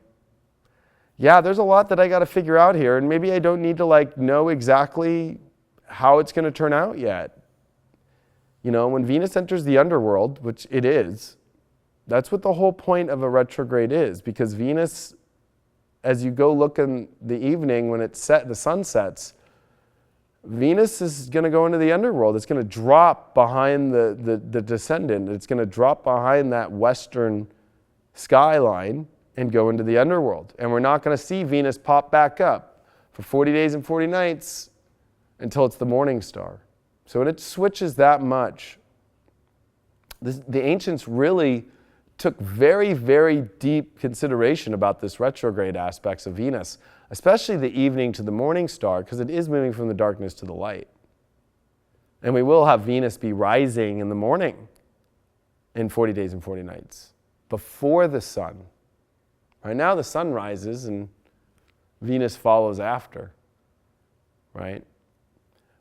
Speaker 1: yeah, there's a lot that I got to figure out here, and maybe I don't need to like know exactly how it's going to turn out yet. You know, when Venus enters the underworld, which it is, that's what the whole point of a retrograde is, because Venus, as you go look in the evening when it's set, the sun sets, Venus is going to go into the underworld. It's going to drop behind the descendant. It's going to drop behind that western skyline and go into the underworld. And we're not going to see Venus pop back up for 40 days and 40 nights until it's the morning star. So when it switches that much, the ancients really took very, very deep consideration about this retrograde aspects of Venus, especially the evening to the morning star, because it is moving from the darkness to the light. And we will have Venus be rising in the morning in 40 days and 40 nights, before the sun. Right now the sun rises and Venus follows after, right?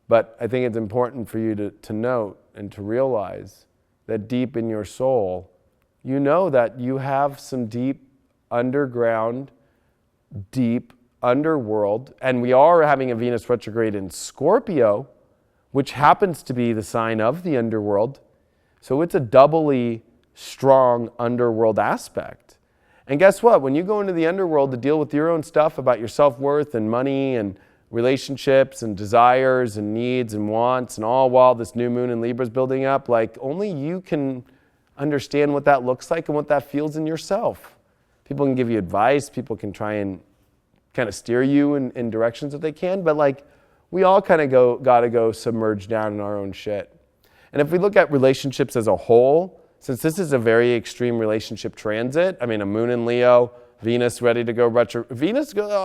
Speaker 1: But I think it's important for you to note and to realize that deep in your soul, you know that you have some deep underground, deep underworld, and we are having a Venus retrograde in Scorpio, which happens to be the sign of the underworld. So it's a doubly strong underworld aspect. And guess what? When you go into the underworld to deal with your own stuff about your self-worth and money and relationships and desires and needs and wants, and all while this new moon in Libra is building up, like only you can understand what that looks like and what that feels in yourself. People can give you advice, people can try and kind of steer you in directions that they can, but like we all kind of gotta go submerge down in our own shit. And if we look at relationships as a whole, since this is a very extreme relationship transit, I mean a moon in Leo, Venus ready to go retro,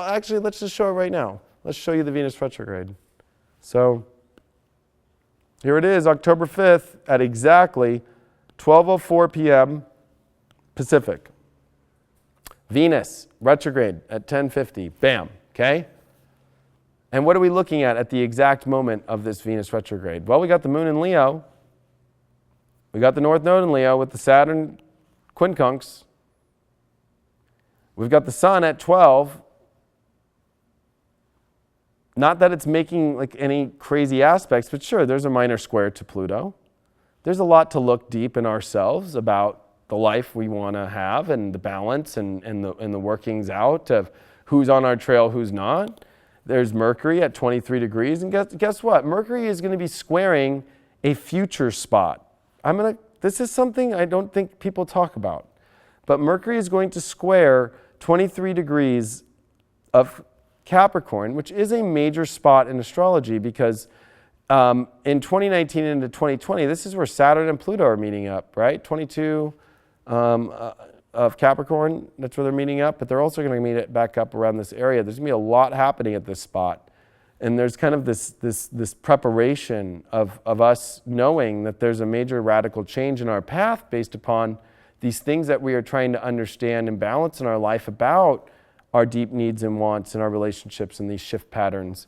Speaker 1: actually let's just show it right now. let's show you the Venus retrograde. So here it is, October 5th at exactly 12:04 p.m. Pacific. Venus retrograde at 10:50. Bam. Okay? And what are we looking at the exact moment of this Venus retrograde? Well, we got the moon in Leo. We got the North Node in Leo with the Saturn quincunx. We've got the sun at 12. Not that it's making like any crazy aspects, but sure, there's a minor square to Pluto. There's a lot to look deep in ourselves about the life we want to have and the balance and the workings out of who's on our trail, who's not. There's Mercury at 23 degrees. And guess what? Mercury is going to be squaring a future spot. This is something I don't think people talk about. But Mercury is going to square 23 degrees of Capricorn, which is a major spot in astrology because in 2019 into 2020, this is where Saturn and Pluto are meeting up, right? 22 of Capricorn, that's where they're meeting up, but they're also going to meet it back up around this area. There's going to be a lot happening at this spot. And there's kind of this preparation of us knowing that there's a major radical change in our path based upon these things that we are trying to understand and balance in our life about our deep needs and wants and our relationships and these shift patterns.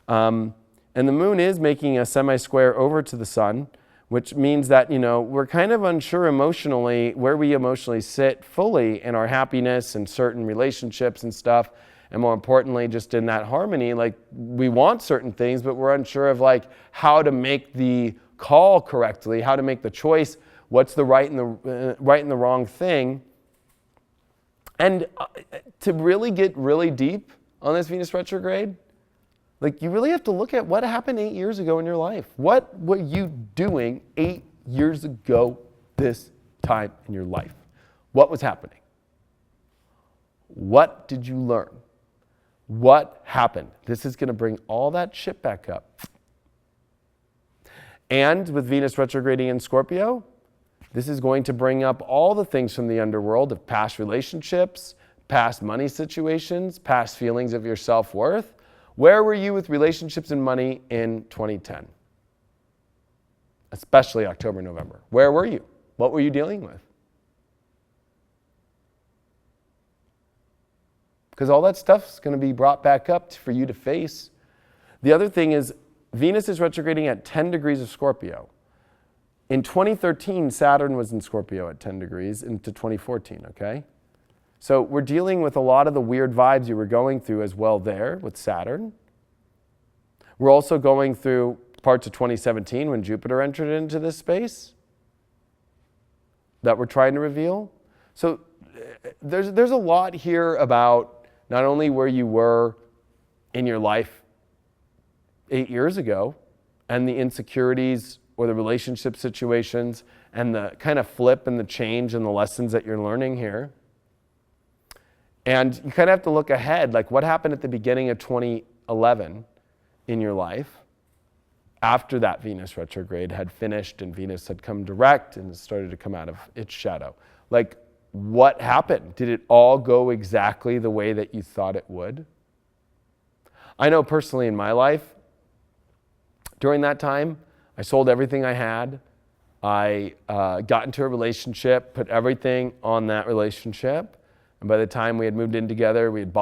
Speaker 1: And the moon is making a semi-square over to the sun, which means that, we're kind of unsure emotionally where we emotionally sit fully in our happiness and certain relationships and stuff. And more importantly, just in that harmony, like we want certain things, but we're unsure of like how to make the call correctly, how to make the choice, what's the right and the wrong thing. And to really get really deep on this Venus retrograde, like you really have to look at what happened 8 years ago in your life. What were you doing 8 years ago this time in your life? What was happening? What did you learn? What happened? This is going to bring all that shit back up. And with Venus retrograding in Scorpio, this is going to bring up all the things from the underworld of past relationships, past money situations, past feelings of your self-worth. Where were you with relationships and money in 2010? Especially October, November. Where were you? What were you dealing with? Because all that stuff's going to be brought back up for you to face. The other thing is Venus is retrograding at 10 degrees of Scorpio. In 2013, Saturn was in Scorpio at 10 degrees into 2014, okay? So we're dealing with a lot of the weird vibes you were going through as well there with Saturn. We're also going through parts of 2017 when Jupiter entered into this space that we're trying to reveal. So there's a lot here about not only where you were in your life 8 years ago and the insecurities or the relationship situations and the kind of flip and the change and the lessons that you're learning here. And you kind of have to look ahead, like what happened at the beginning of 2011 in your life after that Venus retrograde had finished and Venus had come direct and started to come out of its shadow. Like, what happened? Did it all go exactly the way that you thought it would? I know personally in my life, during that time, I sold everything I had. I got into a relationship, put everything on that relationship. And by the time we had moved in together, we had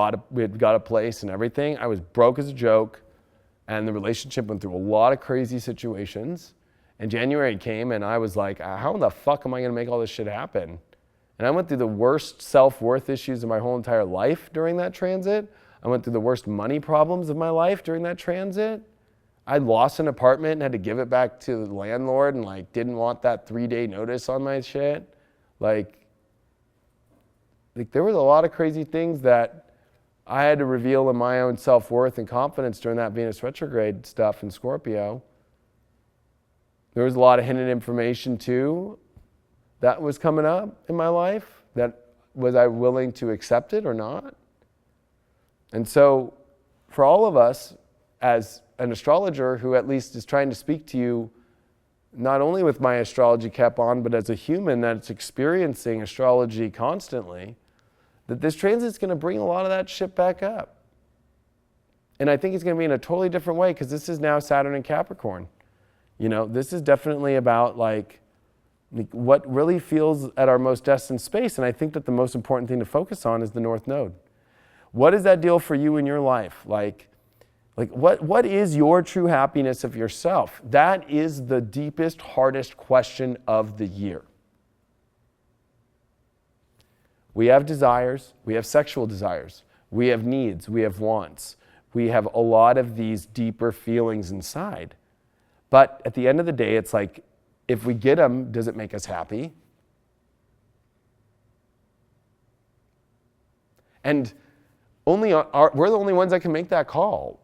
Speaker 1: got a place and everything. I was broke as a joke. And the relationship went through a lot of crazy situations. And January came and I was like, how the fuck am I going to make all this shit happen? And I went through the worst self-worth issues of my whole entire life during that transit. I went through the worst money problems of my life during that transit. I lost an apartment and had to give it back to the landlord and like didn't want that 3-day notice on my shit. Like there was a lot of crazy things that I had to reveal in my own self-worth and confidence during that Venus retrograde stuff in Scorpio. There was a lot of hidden information too that was coming up in my life. That was I willing to accept it or not? And so for all of us, as an astrologer who at least is trying to speak to you not only with my astrology cap on, but as a human that's experiencing astrology constantly, that this transit's going to bring a lot of that shit back up. And I think it's going to be in a totally different way because this is now Saturn in Capricorn. You know, this is definitely about like what really feels at our most destined space. And I think that the most important thing to focus on is the North Node. What is that deal for you in your life? Like what is your true happiness of yourself? That is the deepest, hardest question of the year. We have desires, we have sexual desires, we have needs, we have wants. We have a lot of these deeper feelings inside. But at the end of the day, it's like, if we get them, does it make us happy? And we're the only ones that can make that call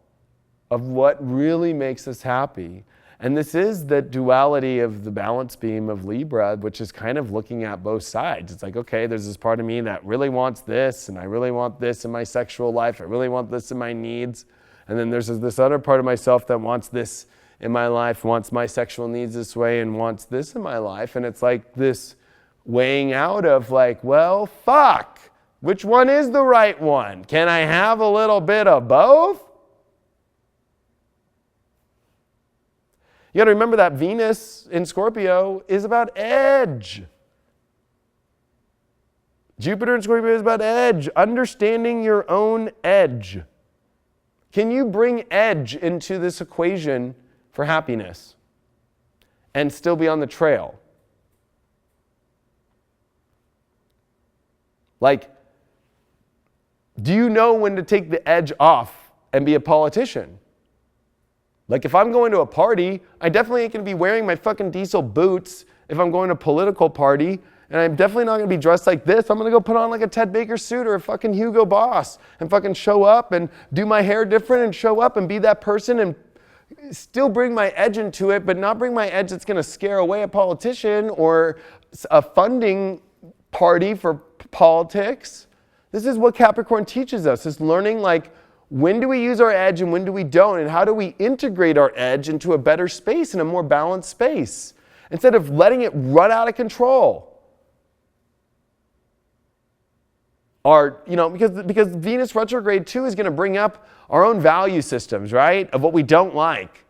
Speaker 1: of what really makes us happy. And this is the duality of the balance beam of Libra, which is kind of looking at both sides. It's like, okay, there's this part of me that really wants this, and I really want this in my sexual life. I really want this in my needs. And then there's this other part of myself that wants this in my life, wants my sexual needs this way, and wants this in my life. And it's like this weighing out of like, well, fuck, which one is the right one? Can I have a little bit of both? You got to remember that Venus in Scorpio is about edge. Jupiter in Scorpio is about edge, understanding your own edge. Can you bring edge into this equation for happiness and still be on the trail? Like, do you know when to take the edge off and be a politician? Like if I'm going to a party, I definitely ain't going to be wearing my fucking diesel boots if I'm going to a political party. And I'm definitely not going to be dressed like this. I'm going to go put on like a Ted Baker suit or a fucking Hugo Boss and fucking show up and do my hair different and show up and be that person and still bring my edge into it, but not bring my edge that's going to scare away a politician or a funding party for politics. This is what Capricorn teaches us, is learning like, when do we use our edge and when do we don't? And how do we integrate our edge into a better space and a more balanced space instead of letting it run out of control? Because Venus retrograde too is going to bring up our own value systems, right? Of what we don't like.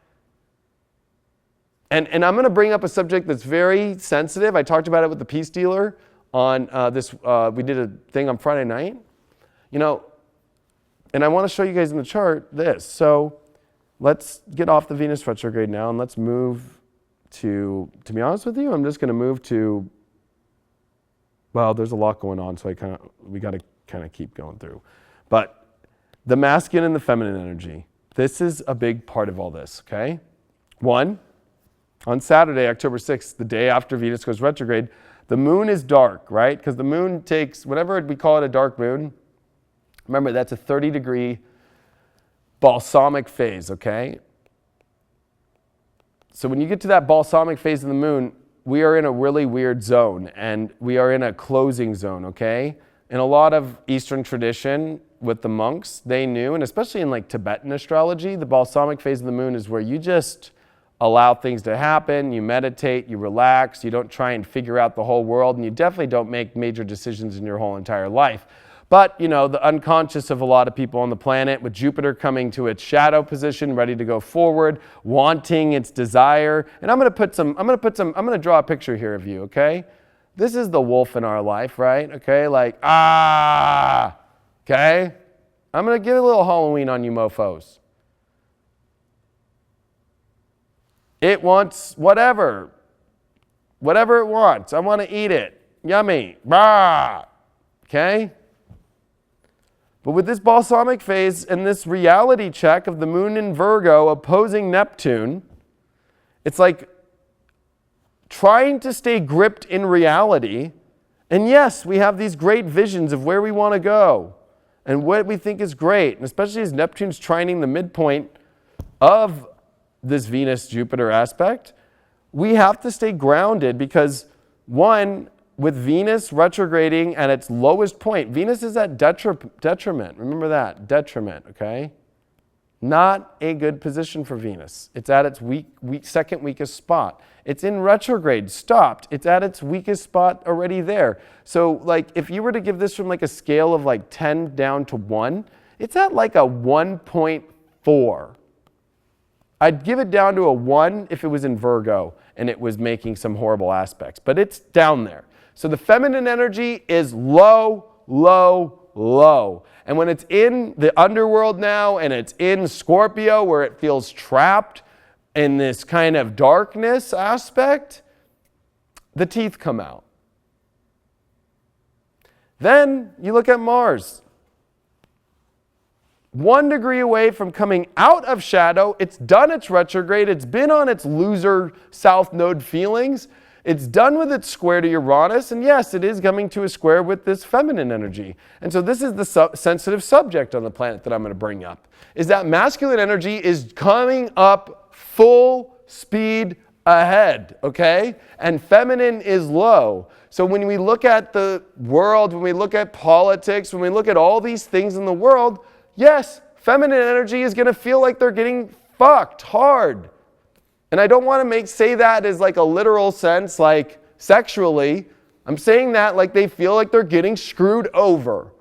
Speaker 1: And I'm going to bring up a subject that's very sensitive. I talked about it with the Peace Dealer on we did a thing on Friday night. And I want to show you guys in the chart this. So let's get off the Venus retrograde now and let's move to be honest with you, I'm just going to move to, well, there's a lot going on, so we got to kind of keep going through. But the masculine and the feminine energy, this is a big part of all this, okay? One, on Saturday, October 6th, the day after Venus goes retrograde, the moon is dark, right? Because the moon takes, whenever we call it a dark moon, remember, that's a 30-degree balsamic phase, okay? So when you get to that balsamic phase of the moon, we are in a really weird zone, and we are in a closing zone, okay? In a lot of Eastern tradition with the monks, they knew, and especially in like Tibetan astrology, the balsamic phase of the moon is where you just allow things to happen, you meditate, you relax, you don't try and figure out the whole world, and you definitely don't make major decisions in your whole entire life. But, the unconscious of a lot of people on the planet, with Jupiter coming to its shadow position, ready to go forward, wanting its desire. And I'm going to draw a picture here of you, okay? This is the wolf in our life, right? Okay, like, okay? I'm going to give a little Halloween on you mofos. It wants whatever it wants. I want to eat it. Yummy. Bah. Okay? But with this balsamic phase and this reality check of the moon in Virgo opposing Neptune, it's like trying to stay gripped in reality. And yes, we have these great visions of where we want to go and what we think is great. And especially as Neptune's trining the midpoint of this Venus-Jupiter aspect, we have to stay grounded because, one, with Venus retrograding at its lowest point, Venus is at detriment. Remember that, detriment, okay? Not a good position for Venus. It's at its second weakest spot. It's in retrograde, stopped. It's at its weakest spot already there. So like if you were to give this from like a scale of like 10 down to 1, it's at like a 1.5 4. I'd give it down to a 1 if it was in Virgo and it was making some horrible aspects, but it's down there. So the feminine energy is low, low, low. And when it's in the underworld now and it's in Scorpio where it feels trapped in this kind of darkness aspect, the teeth come out. Then you look at Mars. 1 degree away from coming out of shadow. It's done its retrograde. It's been on its loser south node feelings. It's done with its square to Uranus. And yes, it is coming to a square with this feminine energy. And so this is the sensitive subject on the planet that I'm going to bring up, is that masculine energy is coming up full speed ahead, okay? And feminine is low. So when we look at the world, when we look at politics, when we look at all these things in the world, yes, feminine energy is going to feel like they're getting fucked hard. And I don't want to say that as like a literal sense, like sexually. I'm saying that like they feel like they're getting screwed over.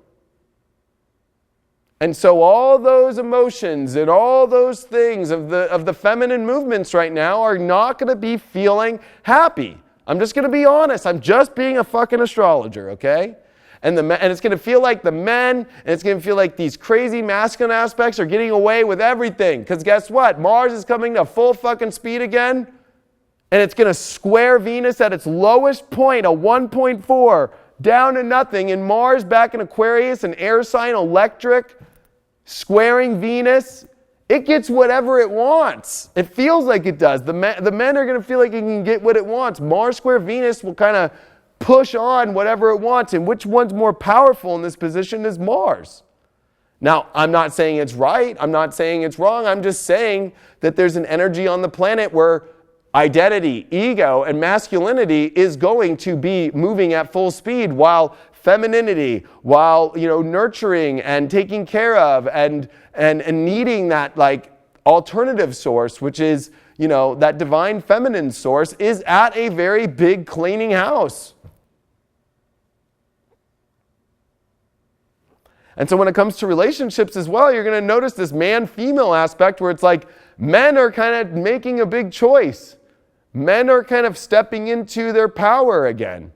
Speaker 1: And so all those emotions and all those things of the feminine movements right now are not going to be feeling happy. I'm just going to be honest. I'm just being a fucking astrologer, okay? And it's going to feel like the men, and it's going to feel like these crazy masculine aspects are getting away with everything. Because guess what? Mars is coming to full fucking speed again, and it's going to square Venus at its lowest point, a 1.4, down to nothing. And Mars back in Aquarius, an air sign, electric, squaring Venus. It gets whatever it wants. It feels like it does. The men are going to feel like it can get what it wants. Mars square Venus will kind of push on whatever it wants. And which one's more powerful in this position is Mars. Now, I'm not saying it's right. I'm not saying it's wrong. I'm just saying that there's an energy on the planet where identity, ego, and masculinity is going to be moving at full speed, while femininity, while nurturing and taking care of and needing that like alternative source, which is that divine feminine source, is at a very big cleaning house. And so when it comes to relationships as well, you're going to notice this man-female aspect where it's like men are kind of making a big choice. Men are kind of stepping into their power again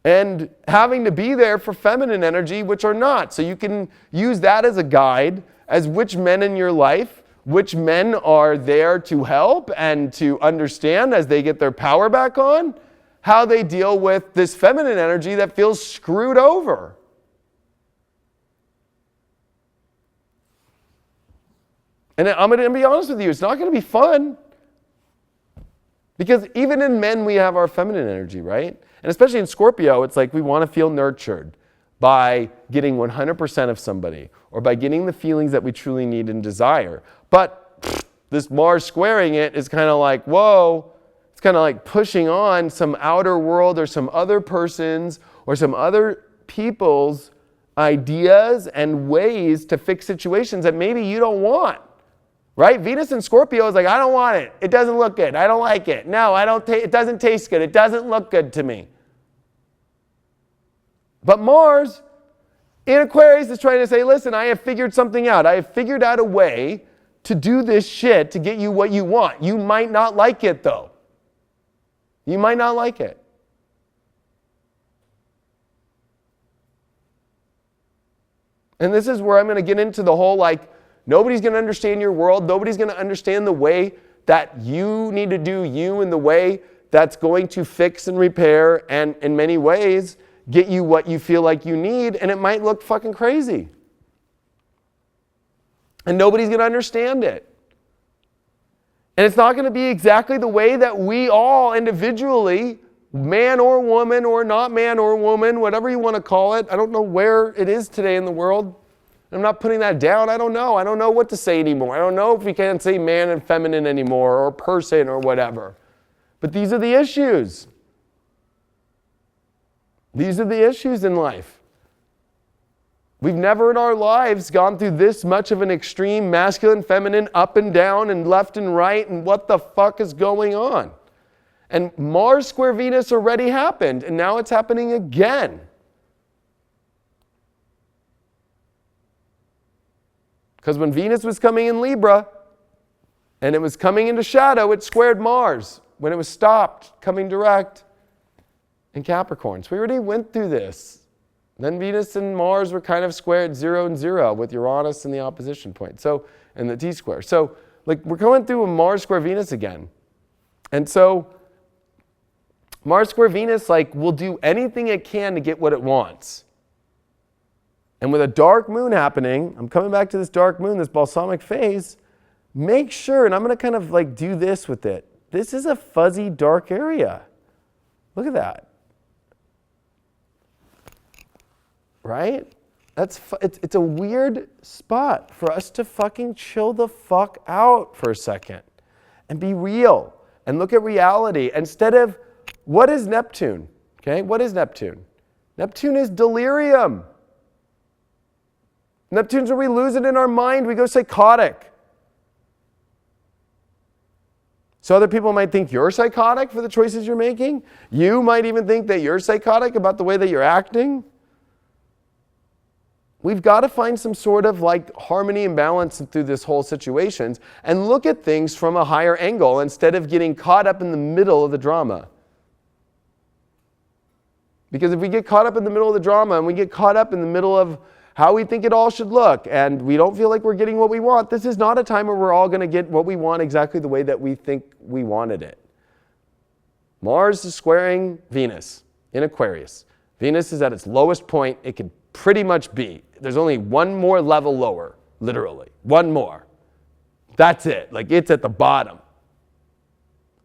Speaker 1: and having to be there for feminine energy, which are not. So you can use that as a guide as which men in your life, which men are there to help and to understand as they get their power back on, how they deal with this feminine energy that feels screwed over. And I'm going to be honest with you, it's not going to be fun. Because even in men, we have our feminine energy, right? And especially in Scorpio, it's like we want to feel nurtured by getting 100% of somebody, or by getting the feelings that we truly need and desire. But this Mars squaring it is kind of like, whoa, it's kind of like pushing on some outer world or some other person's or some other people's ideas and ways to fix situations that maybe you don't want. Right? Venus in Scorpio is like, I don't want it. It doesn't look good. I don't like it. No, it doesn't taste good. It doesn't look good to me. But Mars in Aquarius is trying to say, listen, I have figured something out. I have figured out a way to do this shit to get you what you want. You might not like it, though. You might not like it. And this is where I'm going to get into the whole nobody's going to understand your world. Nobody's going to understand the way that you need to do you in the way that's going to fix and repair and in many ways get you what you feel like you need. And it might look fucking crazy. And nobody's going to understand it. And it's not going to be exactly the way that we all individually, man or woman or not man or woman, whatever you want to call it. I don't know where it is today in the world. I'm not putting that down. I don't know. I don't know what to say anymore. I don't know if we can't say man and feminine anymore or person or whatever. But these are the issues. These are the issues in life. We've never in our lives gone through this much of an extreme masculine, feminine, up and down and left and right, and what the fuck is going on? And Mars square Venus already happened, and now it's happening again. Because when Venus was coming in Libra and it was coming into shadow, it squared Mars. When it was stopped, coming direct in Capricorn. So we already went through this. Then Venus and Mars were kind of squared 0 and 0 with Uranus in the opposition point. So, and the T-square. So, like, we're going through a Mars square Venus again. And so, Mars square Venus, like, will do anything it can to get what it wants. And with a dark moon happening, I'm coming back to this dark moon, this balsamic phase, make sure, and I'm going to kind of like do this with it. This is a fuzzy dark area. Look at that. Right? It's a weird spot for us to fucking chill the fuck out for a second and be real and look at reality instead of, what is Neptune? Okay, what is Neptune? Neptune is delirium. Neptune's where we lose it in our mind, we go psychotic. So other people might think you're psychotic for the choices you're making. You might even think that you're psychotic about the way that you're acting. We've got to find some sort of like harmony and balance through this whole situation and look at things from a higher angle instead of getting caught up in the middle of the drama. Because if we get caught up in the middle of the drama and we get caught up in the middle of how we think it all should look and we don't feel like we're getting what we want, this is not a time where we're all going to get what we want exactly the way that we think we wanted it. Mars is squaring Venus in Aquarius. Venus is at its lowest point it could pretty much be. There's only one more level lower, literally. One more. That's it. Like, it's at the bottom.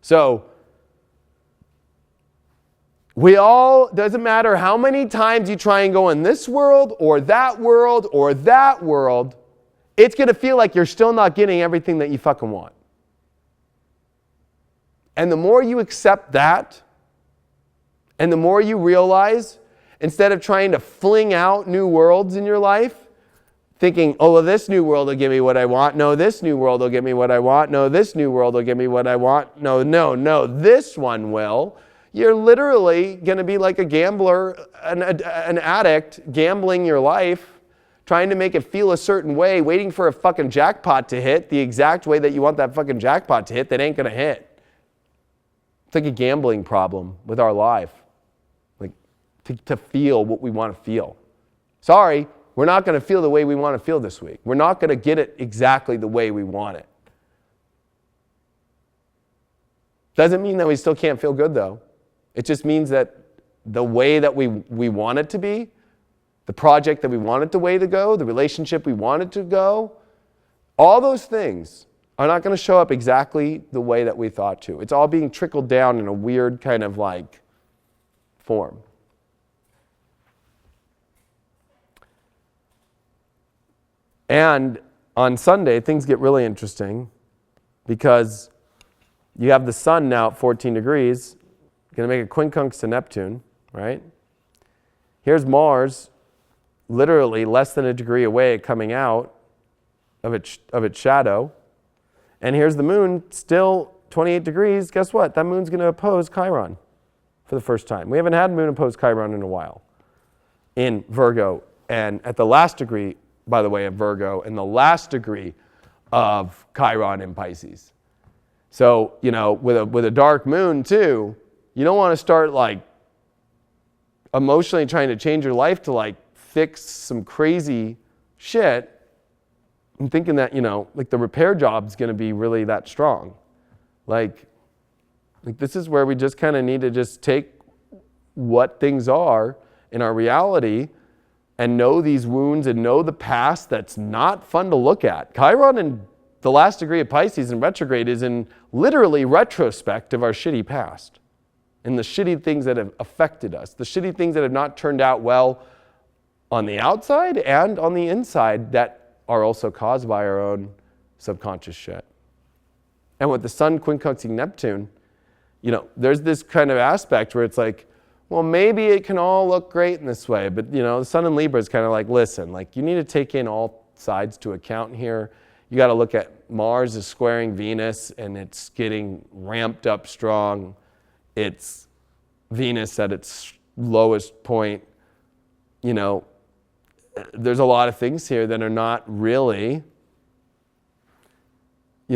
Speaker 1: So, doesn't matter how many times you try and go in this world or that world or that world, it's going to feel like you're still not getting everything that you fucking want. And the more you accept that, and the more you realize, instead of trying to fling out new worlds in your life, thinking, oh, well, this new world will give me what I want. No, this new world will give me what I want. No, this new world will give me what I want. No, this one will. You're literally going to be like a gambler, an addict, gambling your life, trying to make it feel a certain way, waiting for a fucking jackpot to hit the exact way that you want that fucking jackpot to hit that ain't going to hit. It's like a gambling problem with our life. To feel what we want to feel. Sorry, we're not going to feel the way we want to feel this week. We're not going to get it exactly the way we want it. Doesn't mean that we still can't feel good, though. It just means that the way that we want it to be, the project that we want it the way to go, the relationship we want it to go, all those things are not going to show up exactly the way that we thought to. It's all being trickled down in a weird kind of like form. And on Sunday, things get really interesting because you have the sun now at 14 degrees, going to make a quincunx to Neptune, right? Here's Mars, literally less than a degree away coming out of its shadow. And here's the moon, still 28 degrees. Guess what? That moon's going to oppose Chiron for the first time. We haven't had moon oppose Chiron in a while in Virgo. And at the last degree, by the way, of Virgo, and the last degree of Chiron in Pisces. So, with a dark moon too, you don't want to start like emotionally trying to change your life to like fix some crazy shit and thinking that, like the repair job's going to be really that strong. Like this is where we just kind of need to just take what things are in our reality and know these wounds and know the past that's not fun to look at. Chiron in the last degree of Pisces in retrograde is in literally retrospect of our shitty past and the shitty things that have affected us, the shitty things that have not turned out well on the outside and on the inside that are also caused by our own subconscious shit. And with the sun quincunxing Neptune, there's this kind of aspect where it's like, well, maybe it can all look great in this way, but the sun in Libra is kind of like, listen, like you need to take in all sides to account here. You got to look at Mars is squaring Venus and it's getting ramped up strong. It's Venus at its lowest point. There's a lot of things here that are not really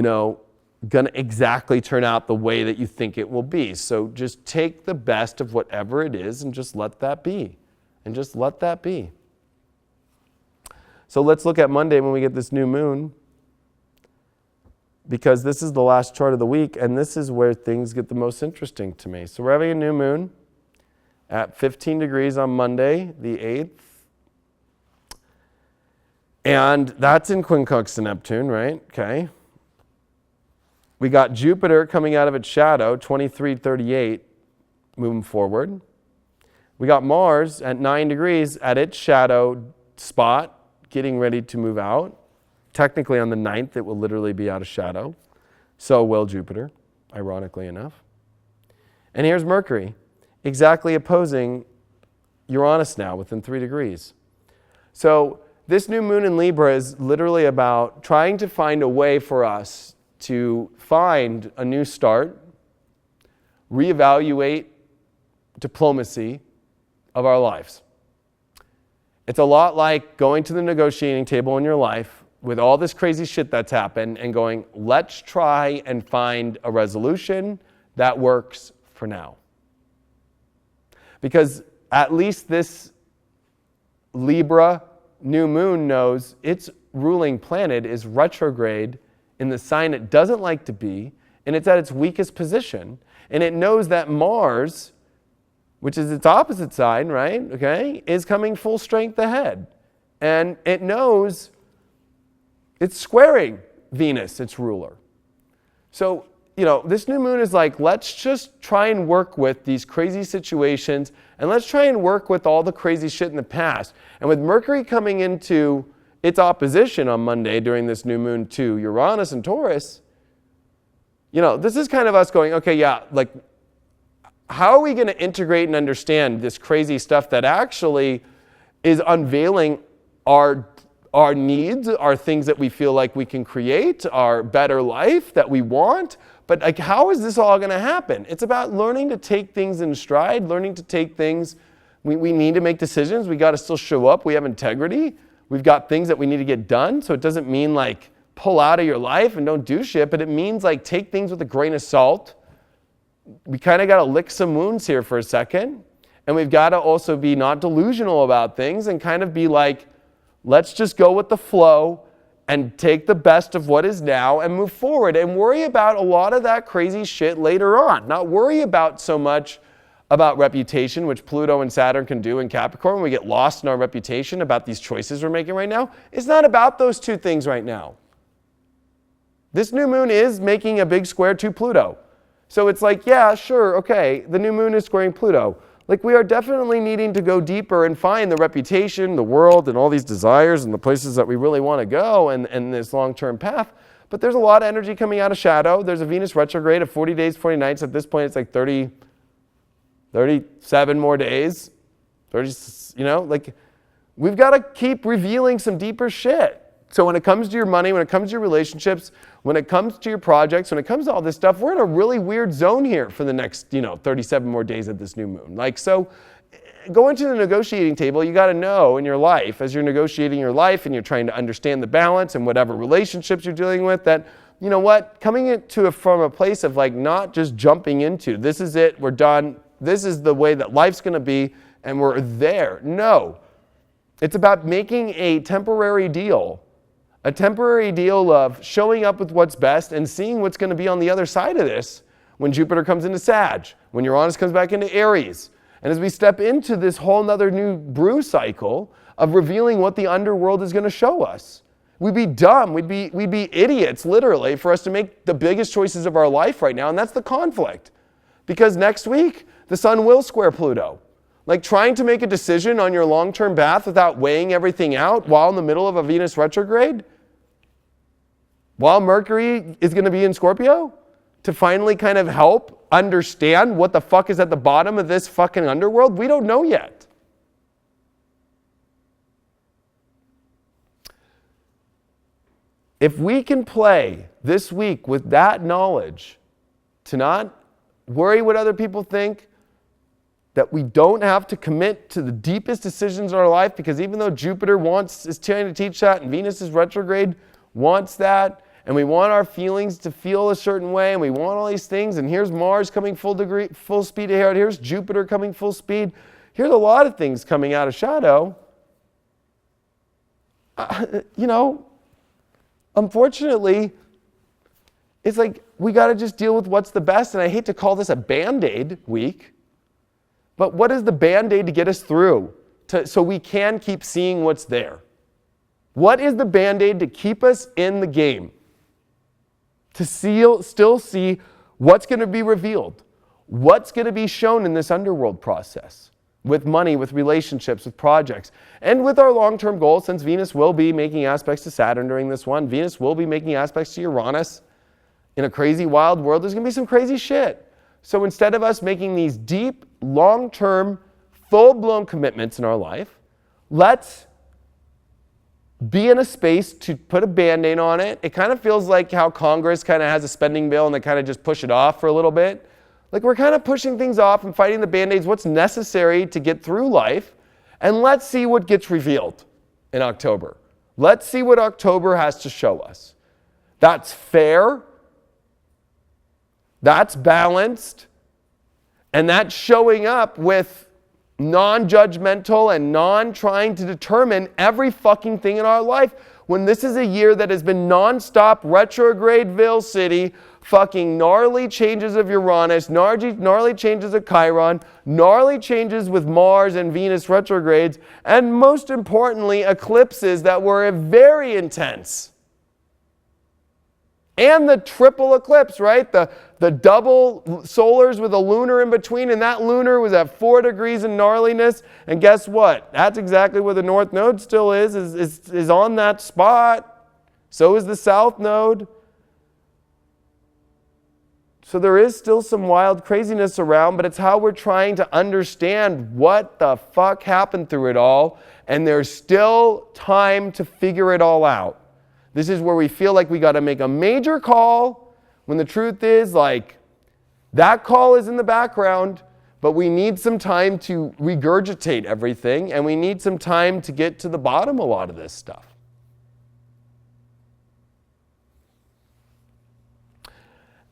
Speaker 1: going to exactly turn out the way that you think it will be. So just take the best of whatever it is and just let that be. And just let that be. So let's look at Monday when we get this new moon, because this is the last chart of the week, and this is where things get the most interesting to me. So we're having a new moon at 15 degrees on Monday, the 8th. And that's in quincunx to Neptune, right? Okay. We got Jupiter coming out of its shadow, 2338, moving forward. We got Mars at 9 degrees at its shadow spot, getting ready to move out. Technically on the 9th, it will literally be out of shadow. So will Jupiter, ironically enough. And here's Mercury, exactly opposing Uranus now within 3 degrees. So this new moon in Libra is literally about trying to find a way for us to find a new start, reevaluate diplomacy of our lives. It's a lot like going to the negotiating table in your life with all this crazy shit that's happened and going, let's try and find a resolution that works for now. Because at least this Libra new moon knows its ruling planet is retrograde in the sign it doesn't like to be, and it's at its weakest position. And it knows that Mars, which is its opposite side, right, okay, is coming full strength ahead. And it knows it's squaring Venus, its ruler. So, this new moon is like, let's just try and work with these crazy situations, and let's try and work with all the crazy shit in the past. And with Mercury coming into its opposition on Monday during this new moon to Uranus and Taurus, this is kind of us going, okay, yeah, like, how are we going to integrate and understand this crazy stuff that actually is unveiling our needs, our things that we feel like we can create, our better life that we want? But like, how is this all going to happen? It's about learning to take things in stride, learning to take things. We need to make decisions. We got to still show up. We have integrity. We've got things that we need to get done. So it doesn't mean like pull out of your life and don't do shit, but it means like take things with a grain of salt. We kind of got to lick some wounds here for a second. And we've got to also be not delusional about things and kind of be like, let's just go with the flow and take the best of what is now and move forward and worry about a lot of that crazy shit later on. Not worry about so much about reputation, which Pluto and Saturn can do in Capricorn. We get lost in our reputation about these choices we're making right now. It's not about those two things right now. This new moon is making a big square to Pluto. So it's like, yeah, sure, okay, the new moon is squaring Pluto. Like, we are definitely needing to go deeper and find the reputation, the world, and all these desires and the places that we really want to go and this long-term path. But there's a lot of energy coming out of shadow. There's a Venus retrograde of 40 days, 40 nights. At this point, it's like 37 more days. 30, like, we've got to keep revealing some deeper shit. So when it comes to your money, when it comes to your relationships, when it comes to your projects, when it comes to all this stuff, we're in a really weird zone here for the next, 37 more days of this new moon. Like, so going to the negotiating table, you got to know in your life, as you're negotiating your life and you're trying to understand the balance and whatever relationships you're dealing with, that, coming from a place of like not just jumping into, this is it, we're done, this is the way that life's going to be, and we're there. No. It's about making a temporary deal of showing up with what's best and seeing what's going to be on the other side of this when Jupiter comes into Sag, when Uranus comes back into Aries. And as we step into this whole nother new brew cycle of revealing what the underworld is going to show us. We'd be dumb, we'd be idiots, literally, for us to make the biggest choices of our life right now, and that's the conflict. Because next week, the sun will square Pluto. Like, trying to make a decision on your long-term path without weighing everything out while in the middle of a Venus retrograde, while Mercury is going to be in Scorpio, to finally kind of help understand what the fuck is at the bottom of this fucking underworld, we don't know yet. If we can play this week with that knowledge, to not worry what other people think, that we don't have to commit to the deepest decisions in our life, because even though Jupiter is trying to teach that and Venus is retrograde wants that, and we want our feelings to feel a certain way, and we want all these things, and here's Mars coming full speed ahead, here's Jupiter coming full speed, here's a lot of things coming out of shadow. Unfortunately, it's like we got to just deal with what's the best, and I hate to call this a Band-Aid week, but what is the Band-Aid to get us through so we can keep seeing what's there? What is the Band-Aid to keep us in the game? To still see what's going to be revealed, what's going to be shown in this underworld process, with money, with relationships, with projects, and with our long-term goals, since Venus will be making aspects to Saturn during this one. Venus will be making aspects to Uranus. In a crazy, wild world, there's going to be some crazy shit. So instead of us making these deep, long-term, full-blown commitments in our life, let's be in a space to put a Band-Aid on it. It kind of feels like how Congress kind of has a spending bill and they kind of just push it off for a little bit. Like we're kind of pushing things off and fighting the Band-Aids, what's necessary to get through life. And let's see what gets revealed in October. Let's see what October has to show us. That's fair. That's balanced. And that's showing up with non-judgmental and non-trying to determine every fucking thing in our life, when this is a year that has been non-stop retrogradeville city, fucking gnarly changes of Uranus, gnarly changes of Chiron, gnarly changes with Mars and Venus retrogrades, and most importantly, eclipses that were very intense. And the triple eclipse, right? The double solars with a lunar in between, and that lunar was at 4 degrees in gnarliness. And guess what? That's exactly where the North Node still is on that spot. So is the South Node. So there is still some wild craziness around, but it's how we're trying to understand what the fuck happened through it all, and there's still time to figure it all out. This is where we feel like we got to make a major call, when the truth is, like, that call is in the background, but we need some time to regurgitate everything, and we need some time to get to the bottom of a lot of this stuff.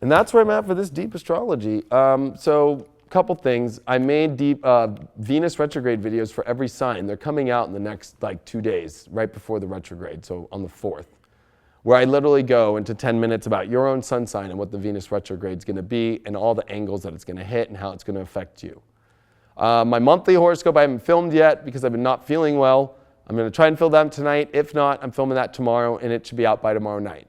Speaker 1: And that's where I'm at for this deep astrology. So a couple things. I made deep Venus retrograde videos for every sign. They're coming out in the next 2 days, right before the retrograde, so on the 4th. Where I literally go into 10 minutes about your own sun sign and what the Venus retrograde is going to be and all the angles that it's going to hit and how it's going to affect you. My monthly horoscope I haven't filmed yet because I've been not feeling well. I'm going to try and film that tonight. If not, I'm filming that tomorrow, and it should be out by tomorrow night,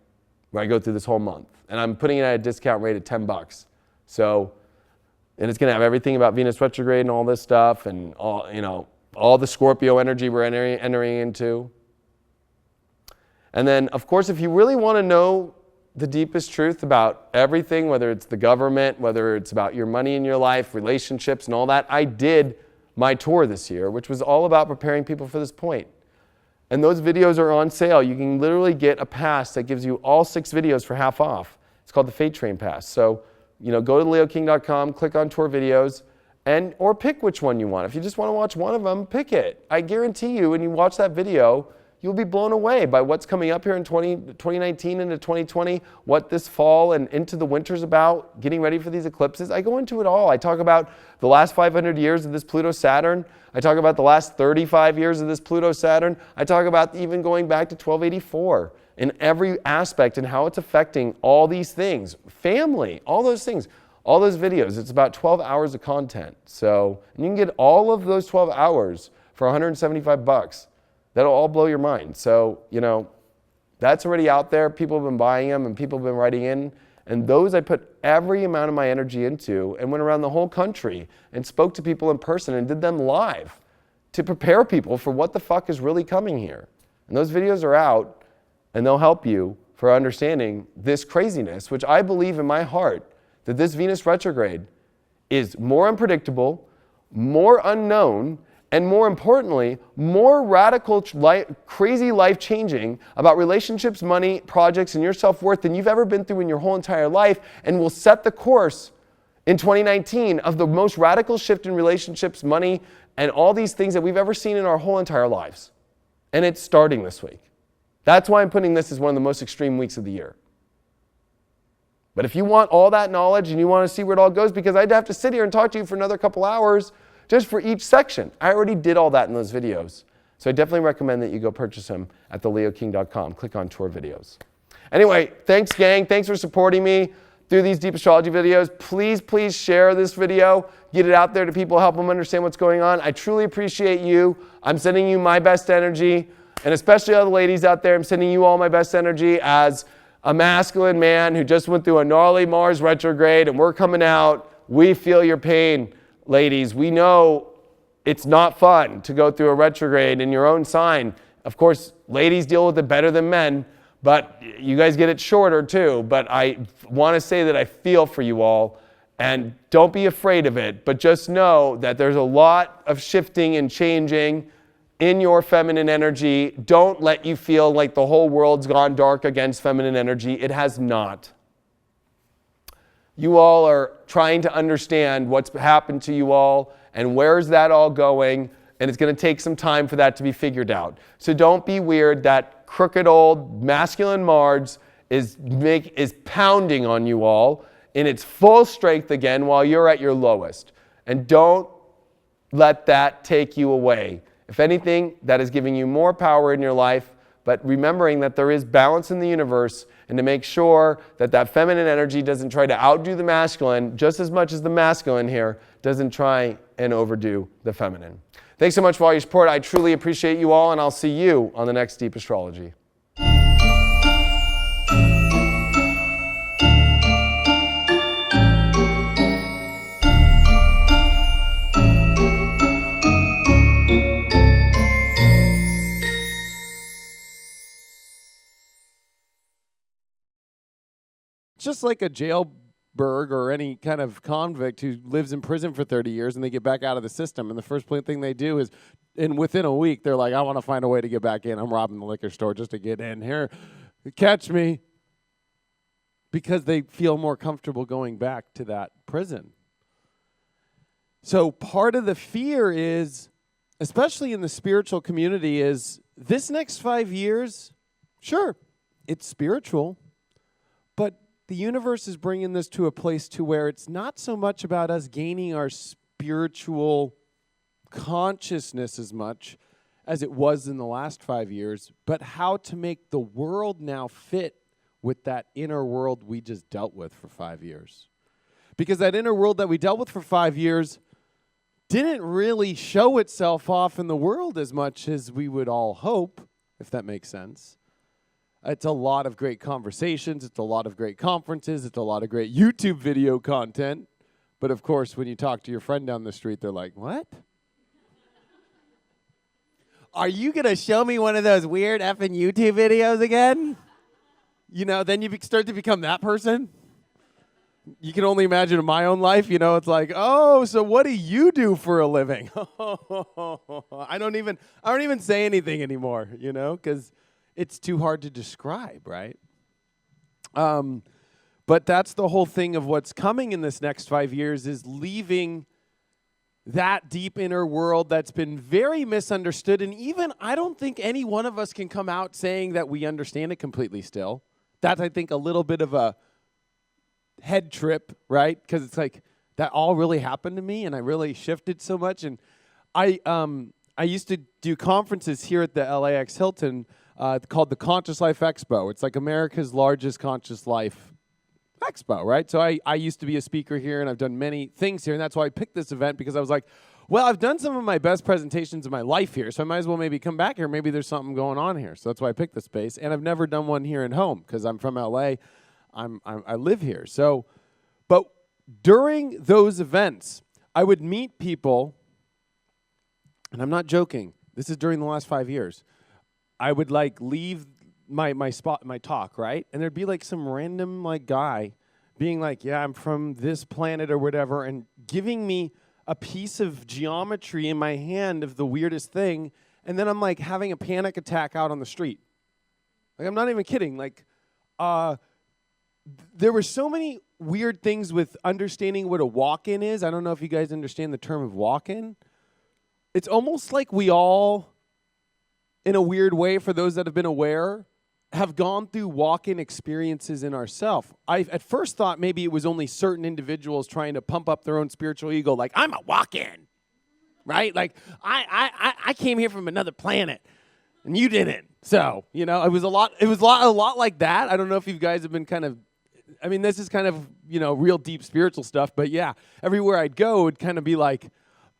Speaker 1: where I go through this whole month. And I'm putting it at a discount rate of $10. So, and it's going to have everything about Venus retrograde and all this stuff, and all the Scorpio energy we're entering into. And then, of course, if you really want to know the deepest truth about everything, whether it's the government, whether it's about your money in your life, relationships, and all that, I did my tour this year, which was all about preparing people for this point. And those videos are on sale. You can literally get a pass that gives you all 6 videos for half off. It's called the Fate Train Pass. So, go to leoking.com, click on tour videos, or pick which one you want. If you just want to watch one of them, pick it. I guarantee you, when you watch that video, you'll be blown away by what's coming up here in 2019 into 2020, what this fall and into the winter's about, getting ready for these eclipses. I go into it all. I talk about the last 500 years of this Pluto-Saturn. I talk about the last 35 years of this Pluto-Saturn. I talk about even going back to 1284 in every aspect and how it's affecting all these things. Family, all those things, all those videos. It's about 12 hours of content. So you can get all of those 12 hours for $175. That'll all blow your mind. So, that's already out there. People have been buying them and people have been writing in. And those I put every amount of my energy into and went around the whole country and spoke to people in person and did them live to prepare people for what the fuck is really coming here. And those videos are out, and they'll help you for understanding this craziness, which I believe in my heart that this Venus retrograde is more unpredictable, more unknown, and more importantly, more radical, crazy life-changing about relationships, money, projects, and your self-worth than you've ever been through in your whole entire life, and will set the course in 2019 of the most radical shift in relationships, money, and all these things that we've ever seen in our whole entire lives. And it's starting this week. That's why I'm putting this as one of the most extreme weeks of the year. But if you want all that knowledge and you want to see where it all goes, because I'd have to sit here and talk to you for another couple hours just for each section. I already did all that in those videos. So I definitely recommend that you go purchase them at theleoking.com. Click on tour videos. Anyway, thanks gang. Thanks for supporting me through these deep astrology videos. Please share this video. Get it out there to people, help them understand what's going on. I truly appreciate you. I'm sending you my best energy. And especially all the ladies out there, I'm sending you all my best energy as a masculine man who just went through a gnarly Mars retrograde, and we're coming out. We feel your pain, ladies. We know it's not fun to go through a retrograde in your own sign. Of course, ladies deal with it better than men, but you guys get it shorter too. But I want to say that I feel for you all, and don't be afraid of it, but just know that there's a lot of shifting and changing in your feminine energy. Don't let you feel like the whole world's gone dark against feminine energy. It has not. You all are trying to understand what's happened to you all and where's that all going, and it's going to take some time for that to be figured out. So don't be weird that crooked old masculine Mars is pounding on you all in its full strength again while you're at your lowest. And don't let that take you away. If anything, that is giving you more power in your life, but remembering that there is balance in the universe, and to make sure that that feminine energy doesn't try to outdo the masculine just as much as the masculine here doesn't try and overdo the feminine. Thanks so much for all your support. I truly appreciate you all, and I'll see you on the next Deep Astrology.
Speaker 2: Just like a jailbird or any kind of convict who lives in prison for 30 years and they get back out of the system, and the first thing they do is, and within a week, they're like, I want to find a way to get back in. I'm robbing the liquor store just to get in here. Catch me. Because they feel more comfortable going back to that prison. So part of the fear is, especially in the spiritual community, is this next 5 years, sure, it's spiritual, but the universe is bringing this to a place to where it's not so much about us gaining our spiritual consciousness as much as it was in the last 5 years, but how to make the world now fit with that inner world we just dealt with for 5 years. Because that inner world that we dealt with for 5 years didn't really show itself off in the world as much as we would all hope, if that makes sense. It's a lot of great conversations. It's a lot of great conferences. It's a lot of great YouTube video content. But of course, when you talk to your friend down the street, they're like, what? Are you going to show me one of those weird effing YouTube videos again? You know, then you start to become that person. You can only imagine in my own life, you know, it's like, oh, so what do you do for a living? I don't even say anything anymore, you know, because it's too hard to describe, right? But that's the whole thing of what's coming in this next 5 years, is leaving that deep inner world that's been very misunderstood. And even I don't think any one of us can come out saying that we understand it completely still. That's, I think, a little bit of a head trip, right? Because it's like, that all really happened to me, and I really shifted so much. And I used to do conferences here at the LAX Hilton called the Conscious Life Expo. It's like America's largest conscious life expo, right? So I used to be a speaker here, and I've done many things here, and that's why I picked this event, because I was like, well, I've done some of my best presentations in my life here, so I might as well maybe come back here. Maybe there's something going on here. So that's why I picked the space. And I've never done one here at home, because I'm from LA. I live here. So, but during those events, I would meet people, and I'm not joking. This is during the last 5 years. I would like leave my spot, my talk, right? And there'd be like some random like guy being like, yeah, I'm from this planet or whatever, and giving me a piece of geometry in my hand of the weirdest thing. And then I'm like having a panic attack out on the street. Like, I'm not even kidding. Like, there were so many weird things with understanding what a walk-in is. I don't know if you guys understand the term of walk-in. It's almost like we all, in a weird way, for those that have been aware, have gone through walk-in experiences in ourselves. I at first thought maybe it was only certain individuals trying to pump up their own spiritual ego, like, I'm a walk-in, right? Like, I came here from another planet, and you didn't. So, it was a lot like that. I don't know if you guys have been kind of, this is kind of, real deep spiritual stuff, but yeah, everywhere I'd go, it would kind of be like,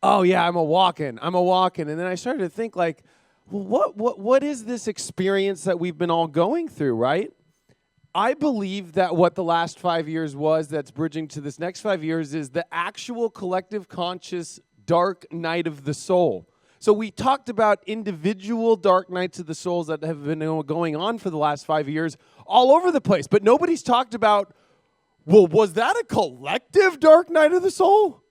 Speaker 2: oh yeah, I'm a walk-in. And then I started to think like, well, what is this experience that we've been all going through, right? I believe that what the last 5 years was that's bridging to this next 5 years is the actual collective conscious dark night of the soul. So we talked about individual dark nights of the souls that have been going on for the last 5 years all over the place, but nobody's talked about, well, was that a collective dark night of the soul?